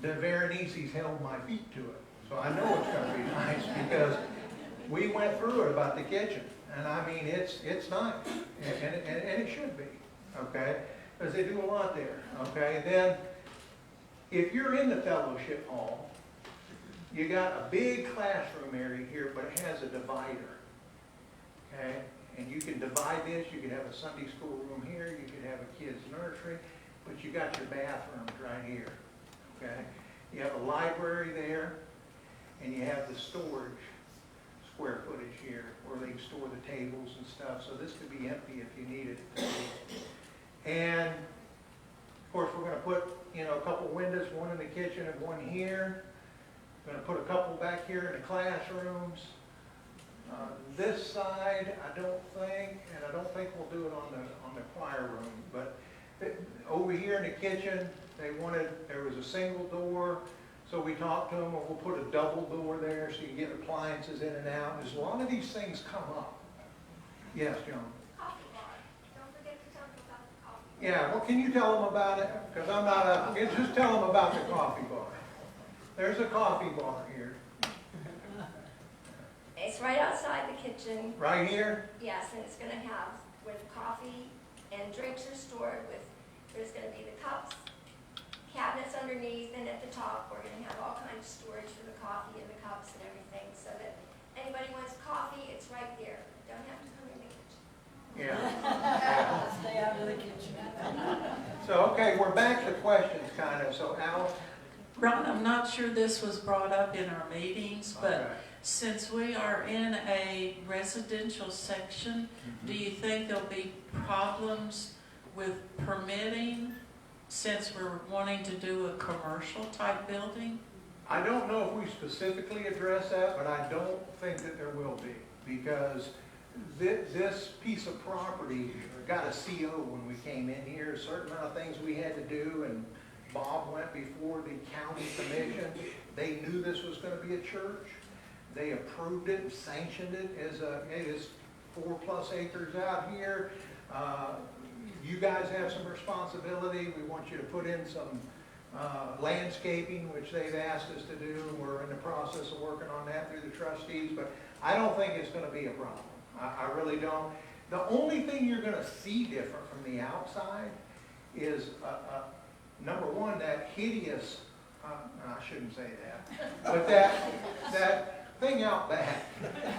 the Veronese's held my feet to it. So I know it's going to be nice because we went through it about the kitchen. And I mean, it's nice. And it should be, okay? Because they do a lot there, okay? Then, if you're in the fellowship hall, you got a big classroom area here, but it has a divider, okay? And you can divide this. You can have a Sunday school room here. You can have a kid's nursery. But you got your bathrooms right here, okay? You have a library there, and you have the storage square footage here where they store the tables and stuff. So this could be empty if you needed it to be. And, of course, we're going to put, you know, a couple windows, one in the kitchen and one here. We're going to put a couple back here in the classrooms. This side, I don't think, and I don't think we'll do it on the choir room, but over here in the kitchen, there was a single door, so we talked to them, and we'll put a double door there so you can get appliances in and out. There's a lot of these things come up. Yes, John? Coffee bar. Don't forget to tell them about the coffee bar. Yeah, well, can you tell them about it? Because I'm not up. Just tell them about the coffee bar. There's a coffee bar here. It's right outside the kitchen. Right here? Yes, and it's gonna have with coffee and drinks are stored with, there's gonna be the cups, cabinets underneath, and at the top, we're gonna have all kinds of storage for the coffee and the cups and everything, so that anybody wants coffee, it's right there. Don't have to come in the kitchen. Yeah. Stay out of the kitchen. So, okay, we're back to questions, kind of. So, Al? Ron, I'm not sure this was brought up in our meetings, but Okay. since we are in a residential section, do you think there'll be problems with permitting since we're wanting to do a commercial type building? I don't know if we specifically address that, but I don't think that there will be, because this piece of property got a CO when we came in here, a certain amount of things we had to do, and Bob went before the county commission. They knew this was going to be a church. They approved it and sanctioned it as it is 4+ acres out here. You guys have some responsibility. We want you to put in some landscaping, which they've asked us to do. We're in the process of working on that through the trustees, but I don't think it's going to be a problem. I really don't. The only thing you're going to see different from the outside is, number one, that hideous, I shouldn't say that, but that thing out back.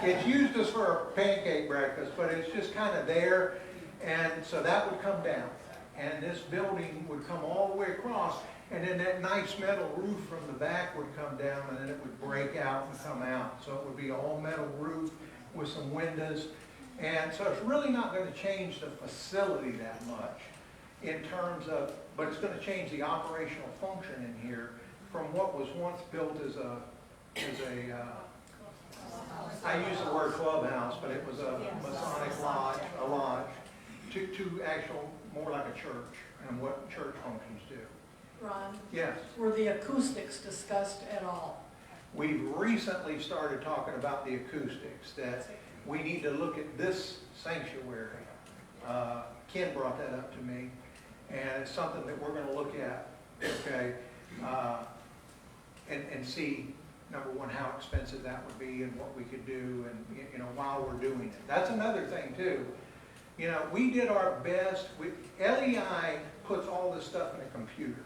It's used as for a pancake breakfast, but it's just kind of there, and so that would come down. And this building would come all the way across, and then that nice metal roof from the back would come down, and then it would break out and come out. So it would be all metal roof with some windows. And so it's really not going to change the facility that much in terms of, but it's going to change the operational function in here from what was once built as a I use the word clubhouse, but it was a Masonic lodge, a lodge, to actual, more like a church and what church functions do. Ron, Yes. were the acoustics discussed at all? We've recently started talking about the acoustics, that we need to look at this sanctuary. Ken brought that up to me, and it's something that we're going to look at, okay? And see, number one, how expensive that would be and what we could do, and, you know, while we're doing it. That's another thing too. You know, we did our best. LEI puts all this stuff in a computer,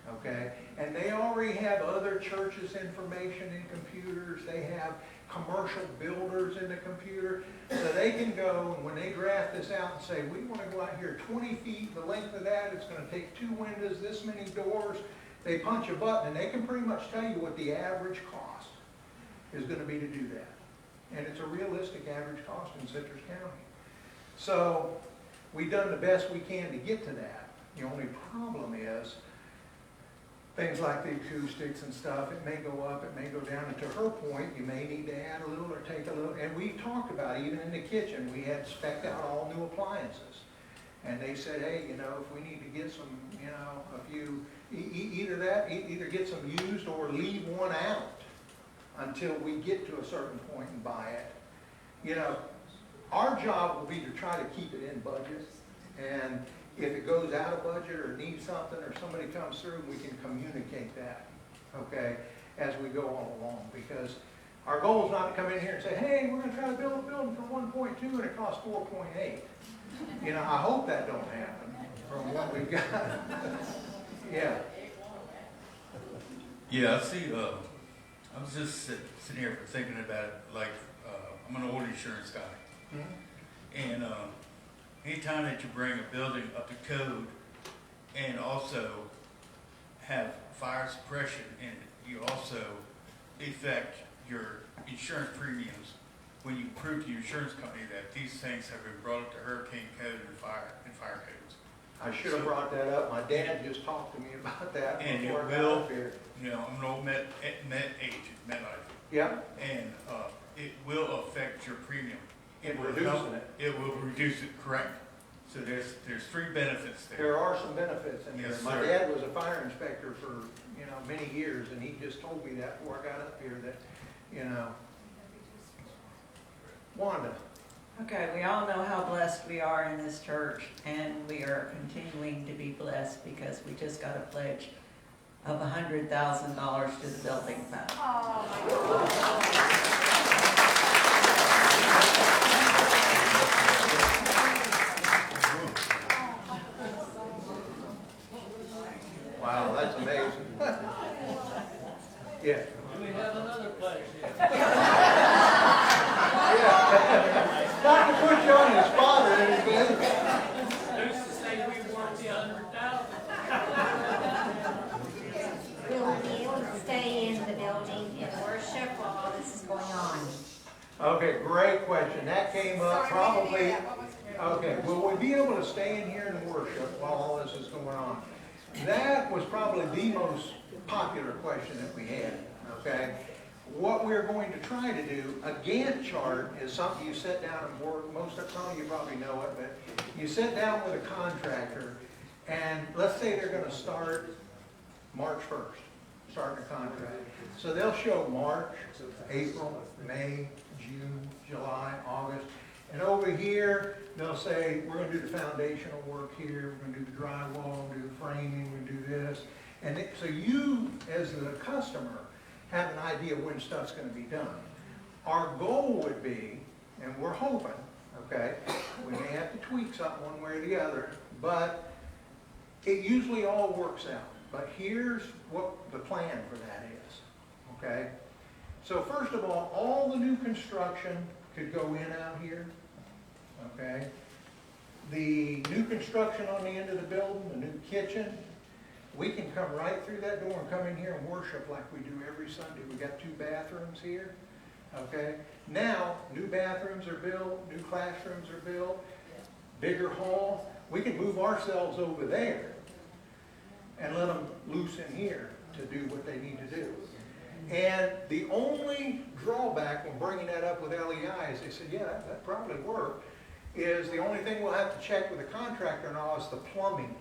okay? And they already have other churches' information in computers. They have commercial builders in the computer. So they can go, and when they draft this out and say, we want to go out here 20 feet, the length of that, it's going to take 2 windows, this many doors. They punch a button, and they can pretty much tell you what the average cost is going to be to do that. And it's a realistic average cost in Citrus County. So we've done the best we can to get to that. The only problem is things like the acoustics and stuff, it may go up, it may go down, and to her point, you may need to add a little or take a little, and we talked about it, even in the kitchen, we had spec'd out all new appliances. And they said, hey, you know, if we need to get some, you know, a few, either get some used or leave one out until we get to a certain point and buy it. You know, our job will be to try to keep it in budget, and if it goes out of budget or needs something or somebody comes through, we can communicate that, okay, as we go all along. Because our goal is not to come in here and say, hey, we're going to try to build a building for 1.2 and it costs 4.8. You know, I hope that don't happen from what we've got. Yeah. Yeah, I see. I was just sitting here thinking about it, like, I'm an old insurance guy. Mm-hmm. And anytime that you bring a building up to code and also have fire suppression in it, you also affect your insurance premiums when you prove to your insurance company that these things have been brought up to hurricane code and fire codes. I should have brought that up. My dad just talked to me about that. And it before I got will, up here. you know, I'm an old med agent, MedLife, Yeah, and it will affect your premium. and will reducing help- it. It will reduce it, correct? So there's 3 benefits there. There are some benefits in there. Yes, My sir. dad was a fire inspector for, you know, many years, and he just told me that before I got up here that, you know. Wanda, Okay, we all know how blessed we are in this church, and we are continuing to be blessed because we just got a pledge of $100,000 to the building fund. Oh, my God. wow, that's amazing. Yeah. We have another pledge here. Yeah. Not to put you on the spot or anything. Who's to say we want the 100,000? Will we be able to stay in the building and worship while all this is going on? Okay, great question. That came up probably. Okay, will we be able to stay in here and worship while all this is going on? That was probably the most popular question that we had, okay? What we're going to try to do, a Gantt chart is something you sit down and work, some of you probably know it, but you sit down with a contractor, and let's say they're going to start March 1st, starting a contract. So they'll show March, April, May, June, July, August, and over here, they'll say, we're going to do the foundational work here, we're going to do the drywall, we're going to do the framing, we're going to do this. And so you, as the customer, have an idea when stuff's going to be done. Our goal would be, and we're hoping, okay, we may have to tweak something one way or the other, but it usually all works out. But here's what the plan for that is, okay? So first of all the new construction could go in out here, okay? The new construction on the end of the building, the new kitchen, we can come right through that door and come in here and worship like we do every Sunday. We got 2 bathrooms here, okay? Now, new bathrooms are built, new classrooms are built, bigger hall. We can move ourselves over there and let them loose in here to do what they need to do. And the only drawback when bringing that up with LEI is they said, yeah, that probably worked, is the only thing we'll have to check with the contractor and all is the plumbing.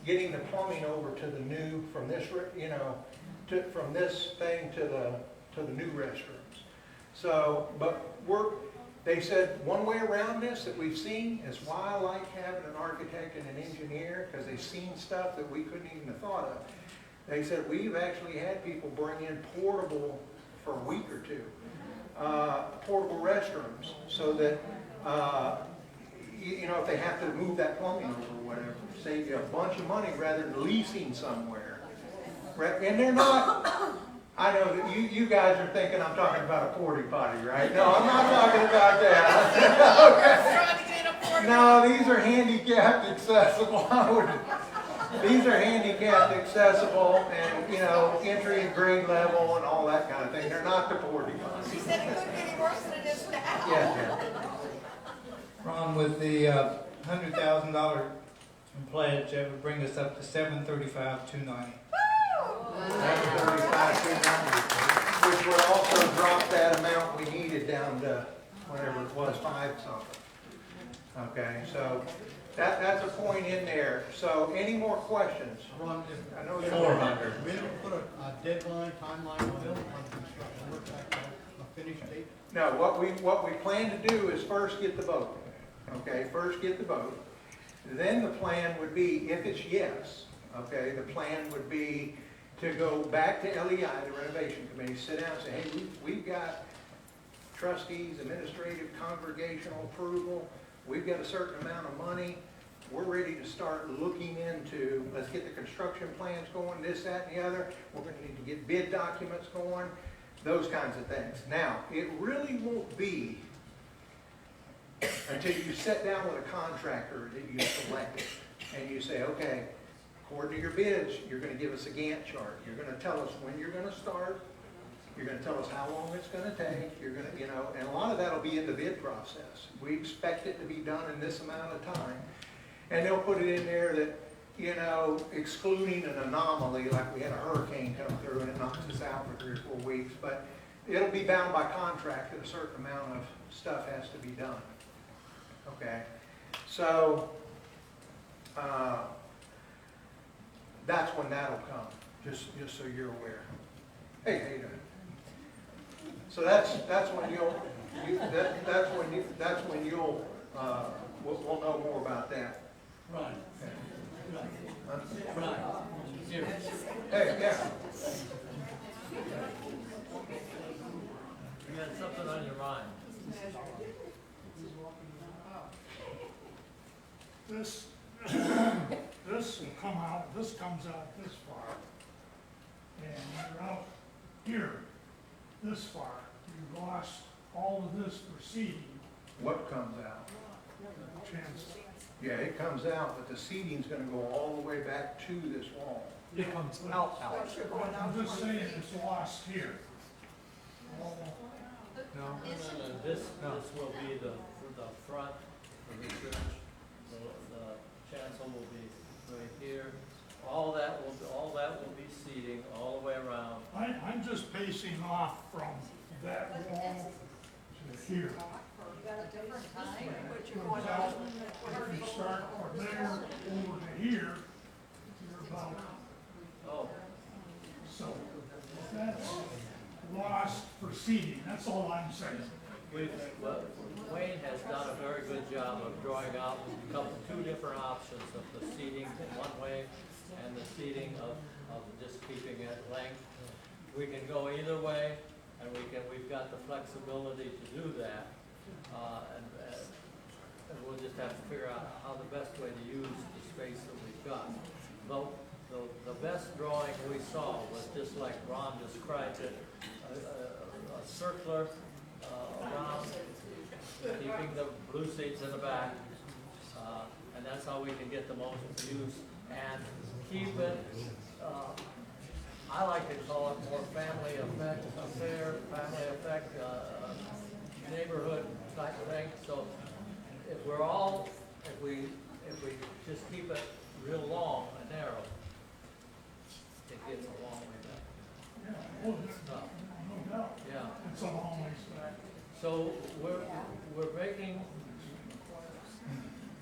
Getting the plumbing over to the new, from this, you know, from this thing to the to the new restrooms. So, but they said one way around this that we've seen is why I like having an architect and an engineer, because they've seen stuff that we couldn't even have thought of. They said we've actually had people bring in portable, for a week or two, portable restrooms, so that, you know, if they have to move that plumbing over or whatever, save you a bunch of money rather than leasing somewhere. And they're not, I know that you guys are thinking I'm talking about a porta potty, right? No, I'm not talking about that. Okay. No, these are handicapped accessible. These are handicapped accessible and, you know, entry and grade level and all that kind of thing. They're not the porta potties. She said it couldn't get any worse than it is now. Yeah. Ron, with the $100,000 pledge, that would bring us up to $735,290. Which would also drop that amount we needed down to whatever it was, 5 something. Okay, so that's a point in there. So any more questions? Ron, I know there's 400. we didn't put a deadline, timeline on it, on construction work, a finish date? No, what we plan to do is first get the vote. Okay, first get the vote. Then the plan would be, if it's yes, okay, the plan would be to go back to LEI, the renovation committee, sit down and say, hey, we've got trustees, administrative, congregational approval, we've got a certain amount of money, we're ready to start looking into, let's get the construction plans going, this, that, and the other, we're going to need to get bid documents going, those kinds of things. Now, it really won't be until you sit down with a contractor that you select and you say, okay, according to your bids, you're going to give us a Gantt chart. You're going to tell us when you're going to start. You're going to tell us how long it's going to take. You're going to, you know, and a lot of that will be in the bid process. We expect it to be done in this amount of time. And they'll put it in there that, you know, excluding an anomaly, like we had a hurricane come through and it knocks us out for 3 or 4 weeks. But it'll be bound by contract that a certain amount of stuff has to be done. Okay? So, that's when that'll come, just so you're aware. Hey, how you doing? So that's when we'll know more about that. Right. Okay. Right. Here. Hey, yeah. You got something on your mind? This will come out, this comes out this far, and you're out here, this far. You lost all of this for seating. What comes out? Chance. Yeah, it comes out, but the seating's gonna go all the way back to this wall. It comes out. I'm just saying it's lost here. No. This will be the front of the church. The chancel will be right here. All that will be seating all the way around. I'm just pacing off from that wall to here. You got a different time, but you're Goes going out, out. if you start from there over to here, you're about, Oh, so that's lost for seating, that's all I'm saying. Wayne has done a very good job of drawing out two different options of the seating one way and the seating of just keeping it length. We can go either way, and we've got the flexibility to do that. And we'll just have to figure out how the best way to use the space that we've got. The best drawing we saw was just like Ron described it, a circular around, keeping the blue seats in the back, and that's how we can get the most use and keep it, I like to call it more family effect, neighborhood type of thing. So if we just keep it real long and narrow, it gets a long way back. Yeah, no doubt. Yeah. It's a long ways back. So we're making,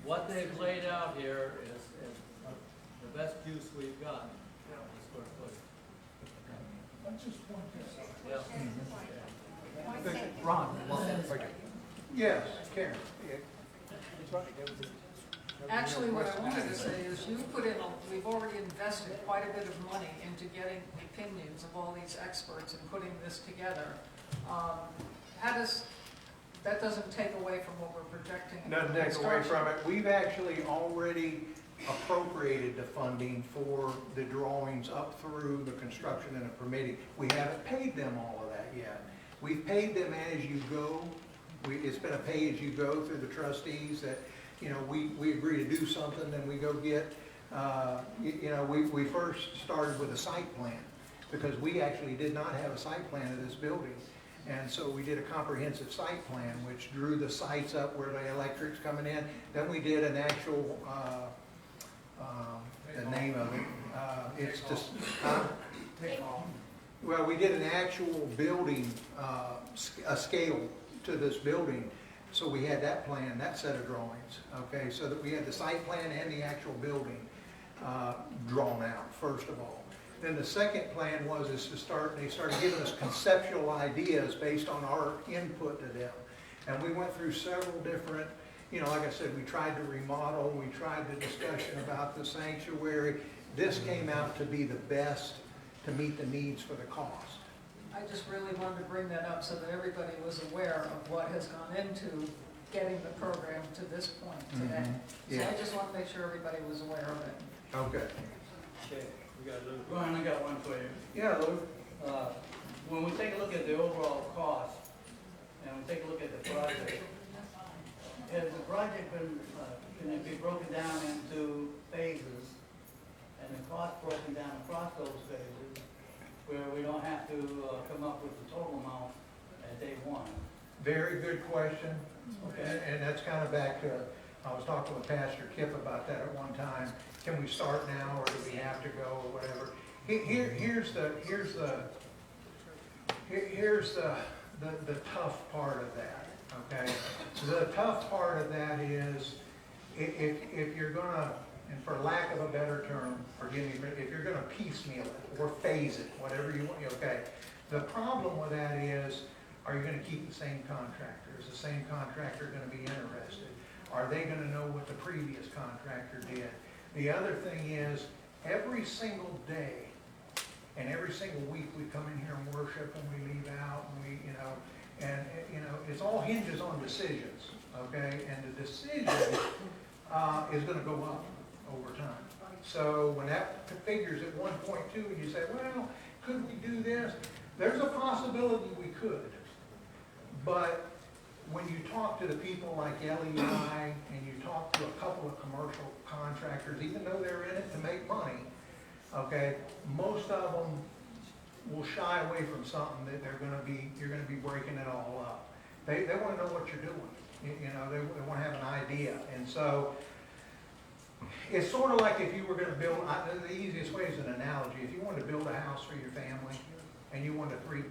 what they've laid out here is the best use we've got. Square foot. let's just point this out. Ron, yes, Karen. Actually, what I wanted to say is you put in, we've already invested quite a bit of money into getting the opinions of all these experts and putting this together. That doesn't take away from what we're projecting. Doesn't take away from it. We've actually already appropriated the funding for the drawings up through the construction and the permitting. We haven't paid them all of that yet. We've paid them as you go. It's been a pay as you go through the trustees that, you know, we agree to do something, then we go get, you know, we first started with a site plan because we actually did not have a site plan of this building. And so we did a comprehensive site plan, which drew the sites up where the electric's coming in. Then we did an actual, the name of it, it's just, well, we did an actual building, a scale to this building. So we had that plan, that set of drawings, okay? So that we had the site plan and the actual building drawn out, first of all. Then the second plan is to start, they started giving us conceptual ideas based on our input to them. And we went through several different, you know, like I said, we tried to remodel, we tried the discussion about the sanctuary. This came out to be the best to meet the needs for the cost. I just really wanted to bring that up so that everybody was aware of what has gone into getting the program to this point today. Yeah. So I just want to make sure everybody was aware of it. Okay. Okay, we got Lou. Ron, I got one for you. Yeah, Lou. When we take a look at the overall cost, and we take a look at the project, has the project been, can it be broken down into phases, and the cost broken down across those phases, where we don't have to come up with the total amount at day one? Very good question. Okay. And that's kind of back to, I was talking with Pastor Kip about that at one time. Can we start now, or do we have to go, or whatever? Here's the tough part of that, okay? The tough part of that is, if you're gonna, and for lack of a better term, forgive me, if you're gonna piecemeal it, or phase it, whatever you want, okay? The problem with that is, are you gonna keep the same contractor? Is the same contractor gonna be interested? Are they gonna know what the previous contractor did? The other thing is, every single day, and every single week we come in here and worship and we leave out and we, you know, it's all hinges on decisions, okay? And the decision is gonna go up over time. So when that figures at 1.2 and you say, well, could we do this? There's a possibility we could. But when you talk to the people like Ellie and I, and you talk to a couple of commercial contractors, even though they're in it to make money, okay, most of them will shy away from something that you're gonna be breaking it all up. They want to know what you're doing. You know, they want to have an idea. And so it's sort of like if you were going to build, the easiest way is an analogy. If you wanted to build a house for your family and you want a three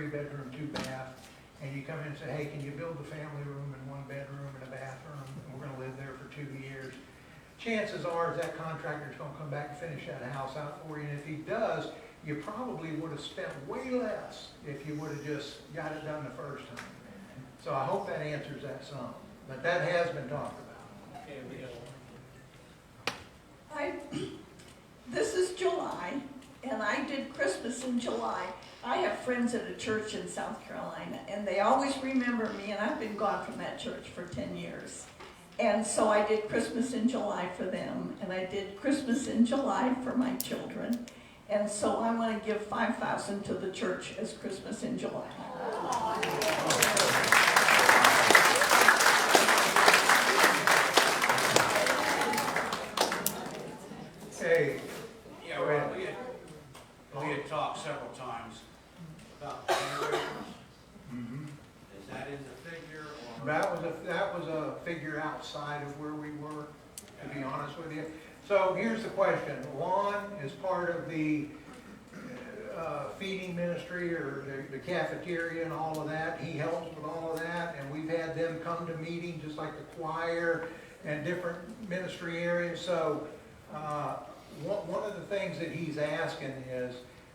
bedroom, 2 bath, and you come in and say, hey, can you build the family room and 1 bedroom and a bathroom, and we're going to live there for 2 years. Chances are is that contractor's going to come back and finish that house out for you. And if he does, you probably would have spent way less if you would have just got it done the first time. So I hope that answers that some. But that has been talked about. Okay, we got This is July, and I did Christmas in July. I have friends at a church in South Carolina, and they always remember me, and I've been gone from that church for 10 years. And so I did Christmas in July for them, and I did Christmas in July for my children. And so I want to give $5,000 to the church as Christmas in July. Hey, Yeah, well, we had talked several times about generators. Is that in the figure, or? that was a figure outside of where we were, to be honest with you. So here's the question. Lon is part of the feeding ministry, or the cafeteria and all of that. He helps with all of that, and we've had them come to meetings just like the choir and different ministry areas. So one of the things that he's asking is,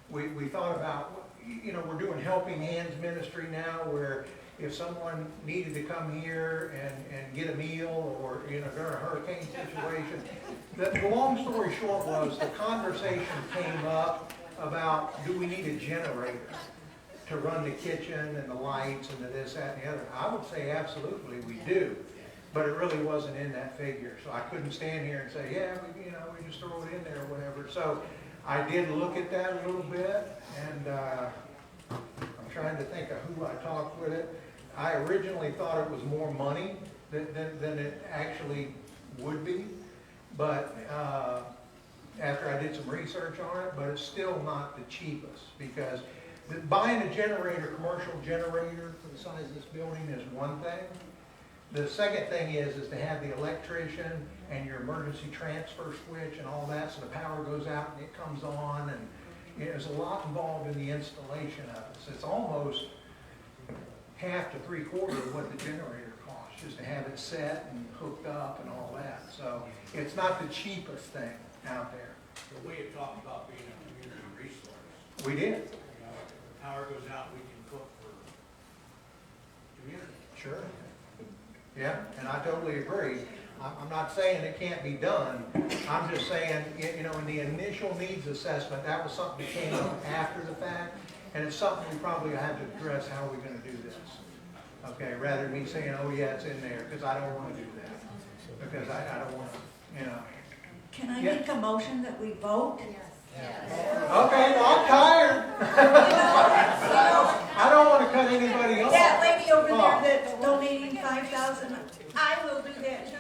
we thought about, you know, we're doing helping hands ministry now where if someone needed to come here and get a meal or, you know, during a hurricane situation. The long story short was the conversation came up about, do we need a generator to run the kitchen and the lights and the this, that, and the other? I would say absolutely we do, but it really wasn't in that figure. So I couldn't stand here and say, yeah, we just throw it in there or whatever. So I did look at that a little bit, and I'm trying to think of who I talked with it. I originally thought it was more money than it actually would be, but after I did some research on it, but it's still not the cheapest, because buying a generator, commercial generator for the size of this building is one thing. The second thing is to have the electrician and your emergency transfer switch and all that, so the power goes out and it comes on, and there's a lot involved in the installation of it. So it's almost half to 3/4 of what the generator costs, just to have it set and hooked up and all that. So it's not the cheapest thing out there. But we had talked about being a community resource. We did. You know, if the power goes out, we can cook for community. Sure. Yeah, and I totally agree. I'm not saying it can't be done. I'm just saying, you know, in the initial needs assessment, that was something that came up after the fact, and it's something we probably have to address. How are we going to do this? Okay, rather than me saying, oh yeah, it's in there, because I don't want to do that. Because I don't want to, you know. Can I make a motion that we vote? Okay, well, I'm tired. I don't want to cut anybody off. That lady over there that's donating 5,000, I will do that too.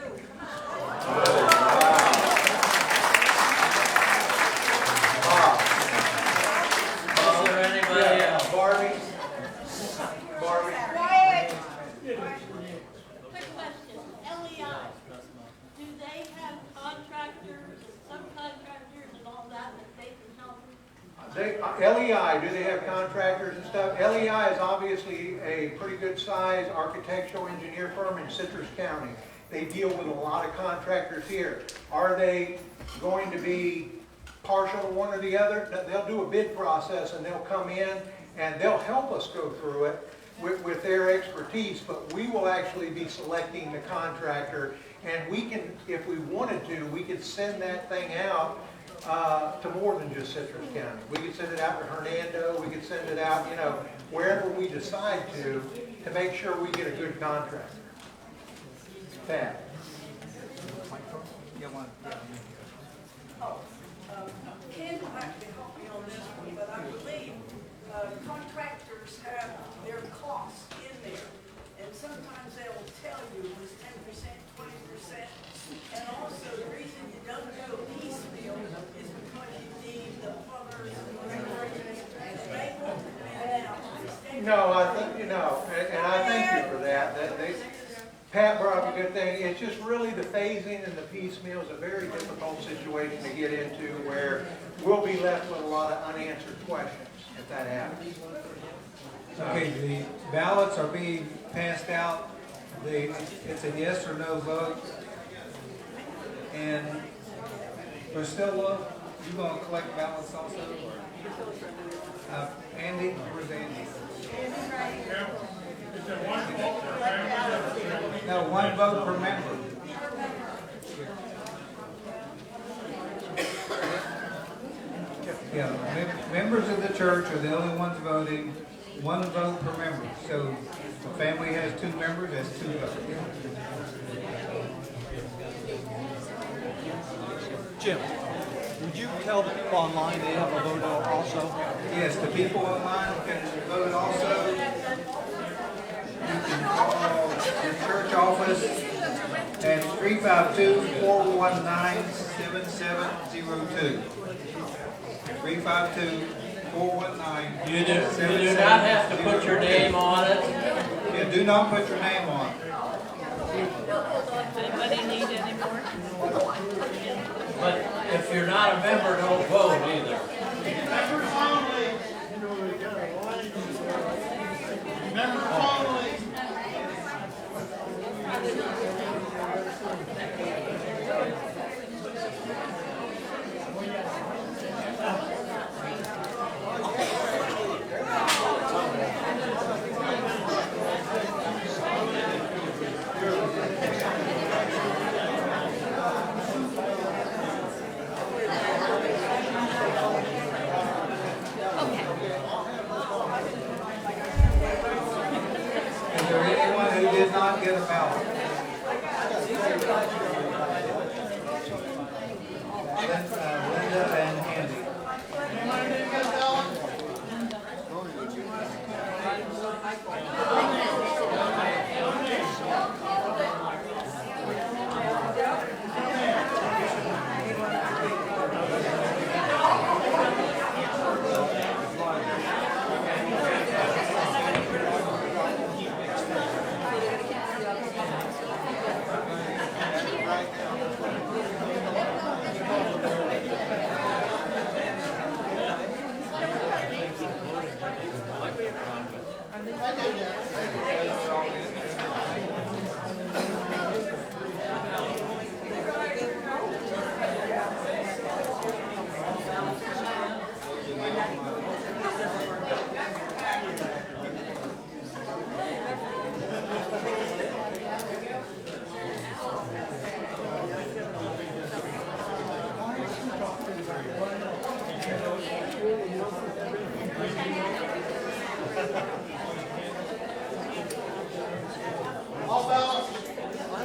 Is there anybody else? Barbie? Barbie? Quick question, LEI, do they have contractors, subcontractors and all that they can help? LEI, do they have contractors and stuff? LEI is obviously a pretty good size architectural engineer firm in Citrus County. They deal with a lot of contractors here. Are they going to be partial to one or the other? They'll do a bid process and they'll come in and they'll help us go through it with their expertise, but we will actually be selecting the contractor, and we can, if we wanted to, we could send that thing out to more than just Citrus County. We could send it out to Hernando, we could send it out, you know, wherever we decide to make sure we get a good contractor. Pat. Ken will have to help me on this one, but I believe contractors have their costs in there. And sometimes they will tell you it's 10%, 20%. And also the reason you don't do a piecemeal is because you need the plumbers and the electricians. They won't come in now. No, I think, you know, and I thank you for that. Pat brought up a good thing. It's just really the phasing and the piecemeal is a very difficult situation to get into, where we'll be left with a lot of unanswered questions if that happens. Okay, the ballots are being passed out. It's a yes or no vote. And Priscilla, you going to collect ballots also? Andy, where's Andy? No, one vote per member. Yeah, members of the church are the only ones voting. One vote per member. So if a family has 2 members, that's 2 votes. Jim, would you tell the people online they have a vote also? Yes, the people online can vote also. You can call the church office at 352-419-7702. 352-419-7702. You do not have to put your name on it. Yeah, do not put your name on it. Does anybody need any more? But if you're not a member, don't vote either. Members only. Members only.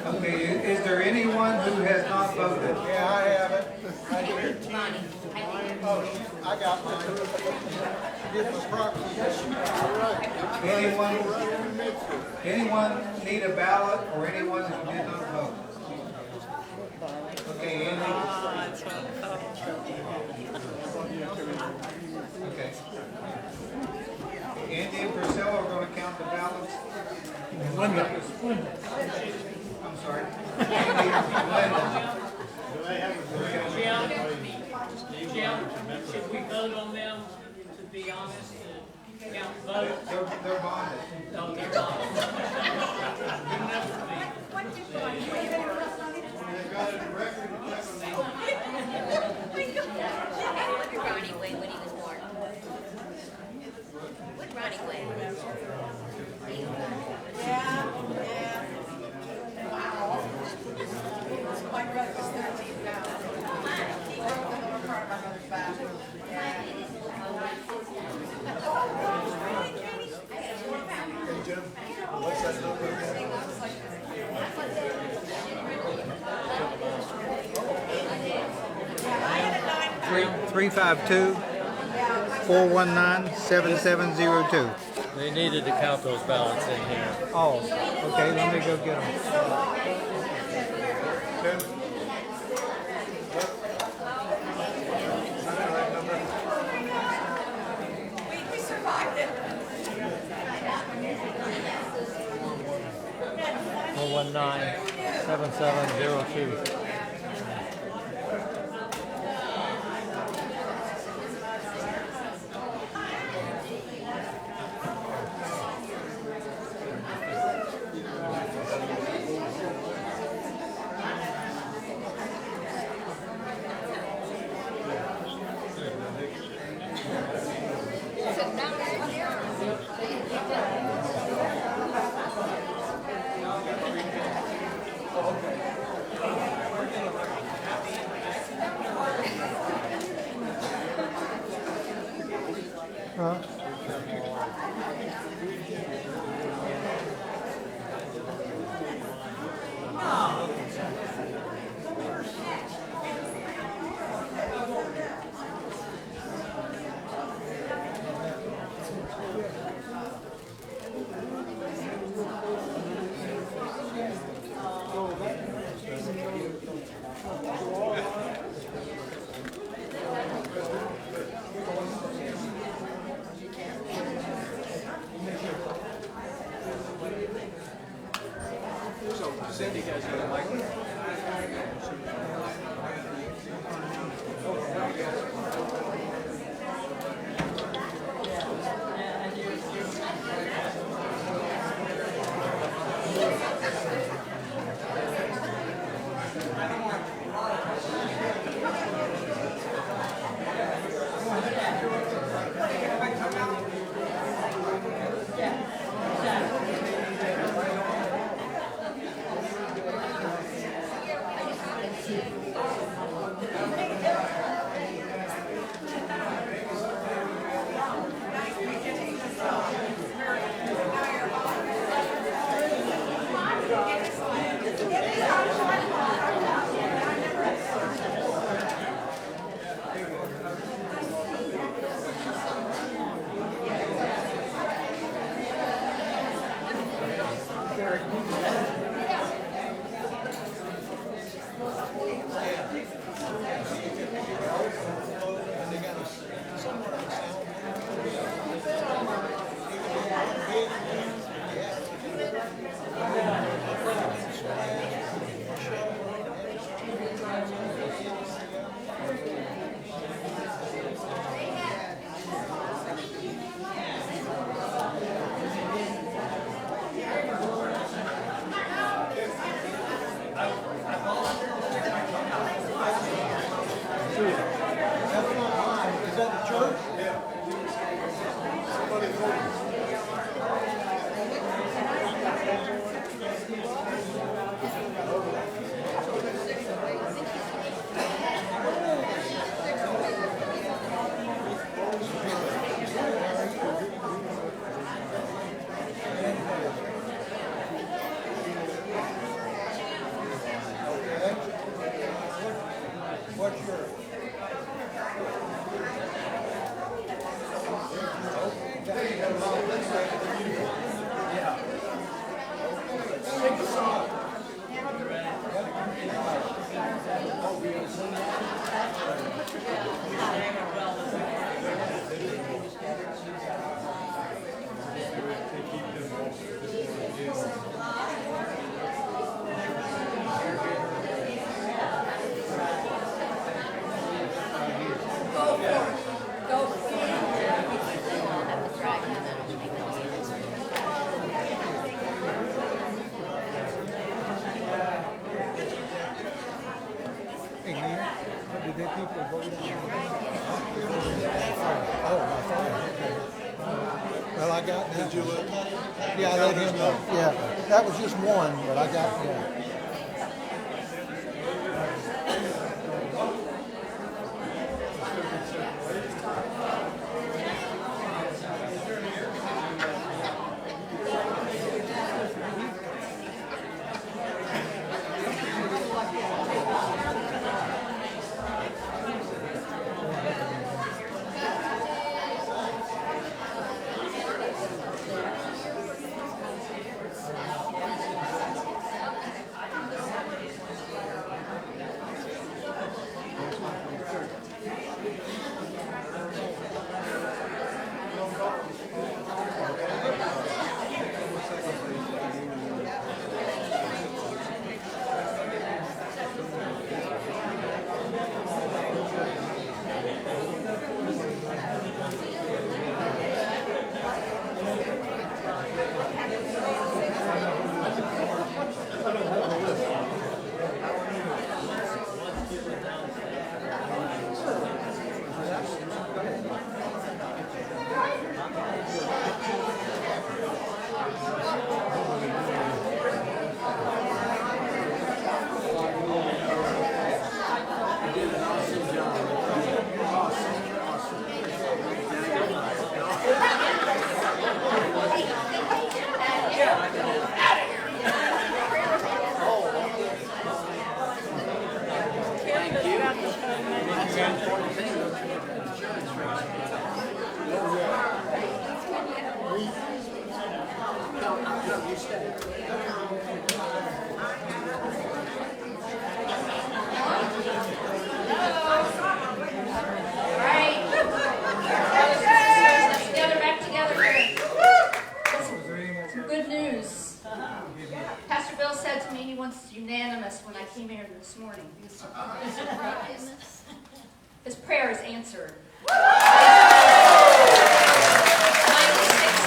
Okay, is there anyone who has not voted? Yeah, I have it. Right here. Oh, I got mine. Get the proxy. Anyone need a ballot or anyone who did not vote? Okay, Andy? Okay. Andy and Priscilla are gonna count the ballots. Linda. I'm sorry. Andy and Linda. Jim, should we vote on them, to be honest, to count votes? They're bonded. No, they're not. Good enough for me. Ronnie Wayne when he was born. What Ronnie Wayne? Yeah. Wow. My brother was 13 pounds. He broke the lower part of my mother's back. What's that number? 352-419-7702. They needed to count those ballots in here. Oh, okay, let me go get them. We survived it. 419-7702. So Cindy has a microphone. Hey, man, did they people vote Oh, my phone. Okay. Well, I got. Did you let? Yeah, I let him know. Yeah, that was just one, but I got. Yeah. Good news. Pastor Bill said to me he wants unanimous when I came here this morning. He was surprised. His prayer is answered. 96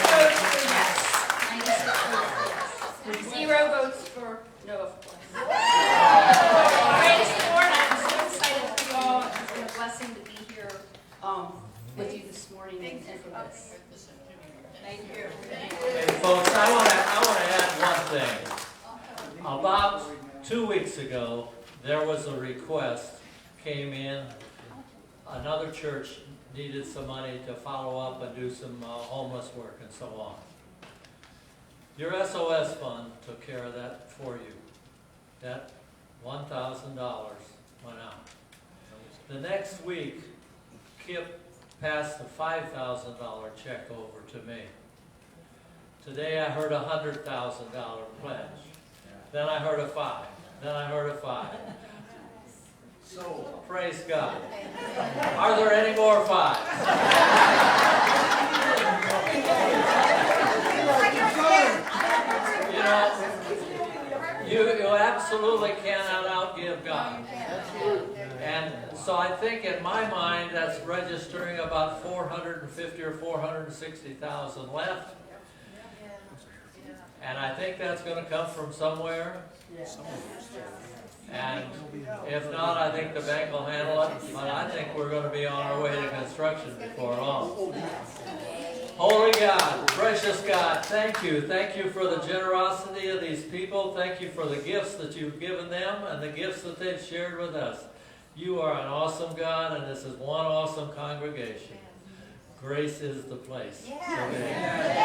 votes for yes. 96 votes for yes. 0 votes for no, of course. Praise the Lord. I'm so excited for you all. It's been a blessing to be here with you this morning and for this. Thank you. Hey, folks, I want to add one thing. About 2 weeks ago, there was a request came in. Another church needed some money to follow up and do some homeless work and so on. Your SOS fund took care of that for you. That $1,000 went out. The next week, Kip passed the $5,000 check over to me. Today I heard a $100,000 pledge. Then I heard a 5. Then I heard a 5. So, praise God. Are there any more 5s? You know, you absolutely cannot outgive God. And so I think in my mind that's registering about 450 or 460,000 left. And I think that's going to come from somewhere. And if not, I think the bank will handle it. But I think we're going to be on our way to construction before long. Holy God, precious God, thank you. Thank you for the generosity of these people. Thank you for the gifts that you've given them and the gifts that they've shared with us. You are an awesome God, and this is one awesome congregation. Grace is the place. Amen.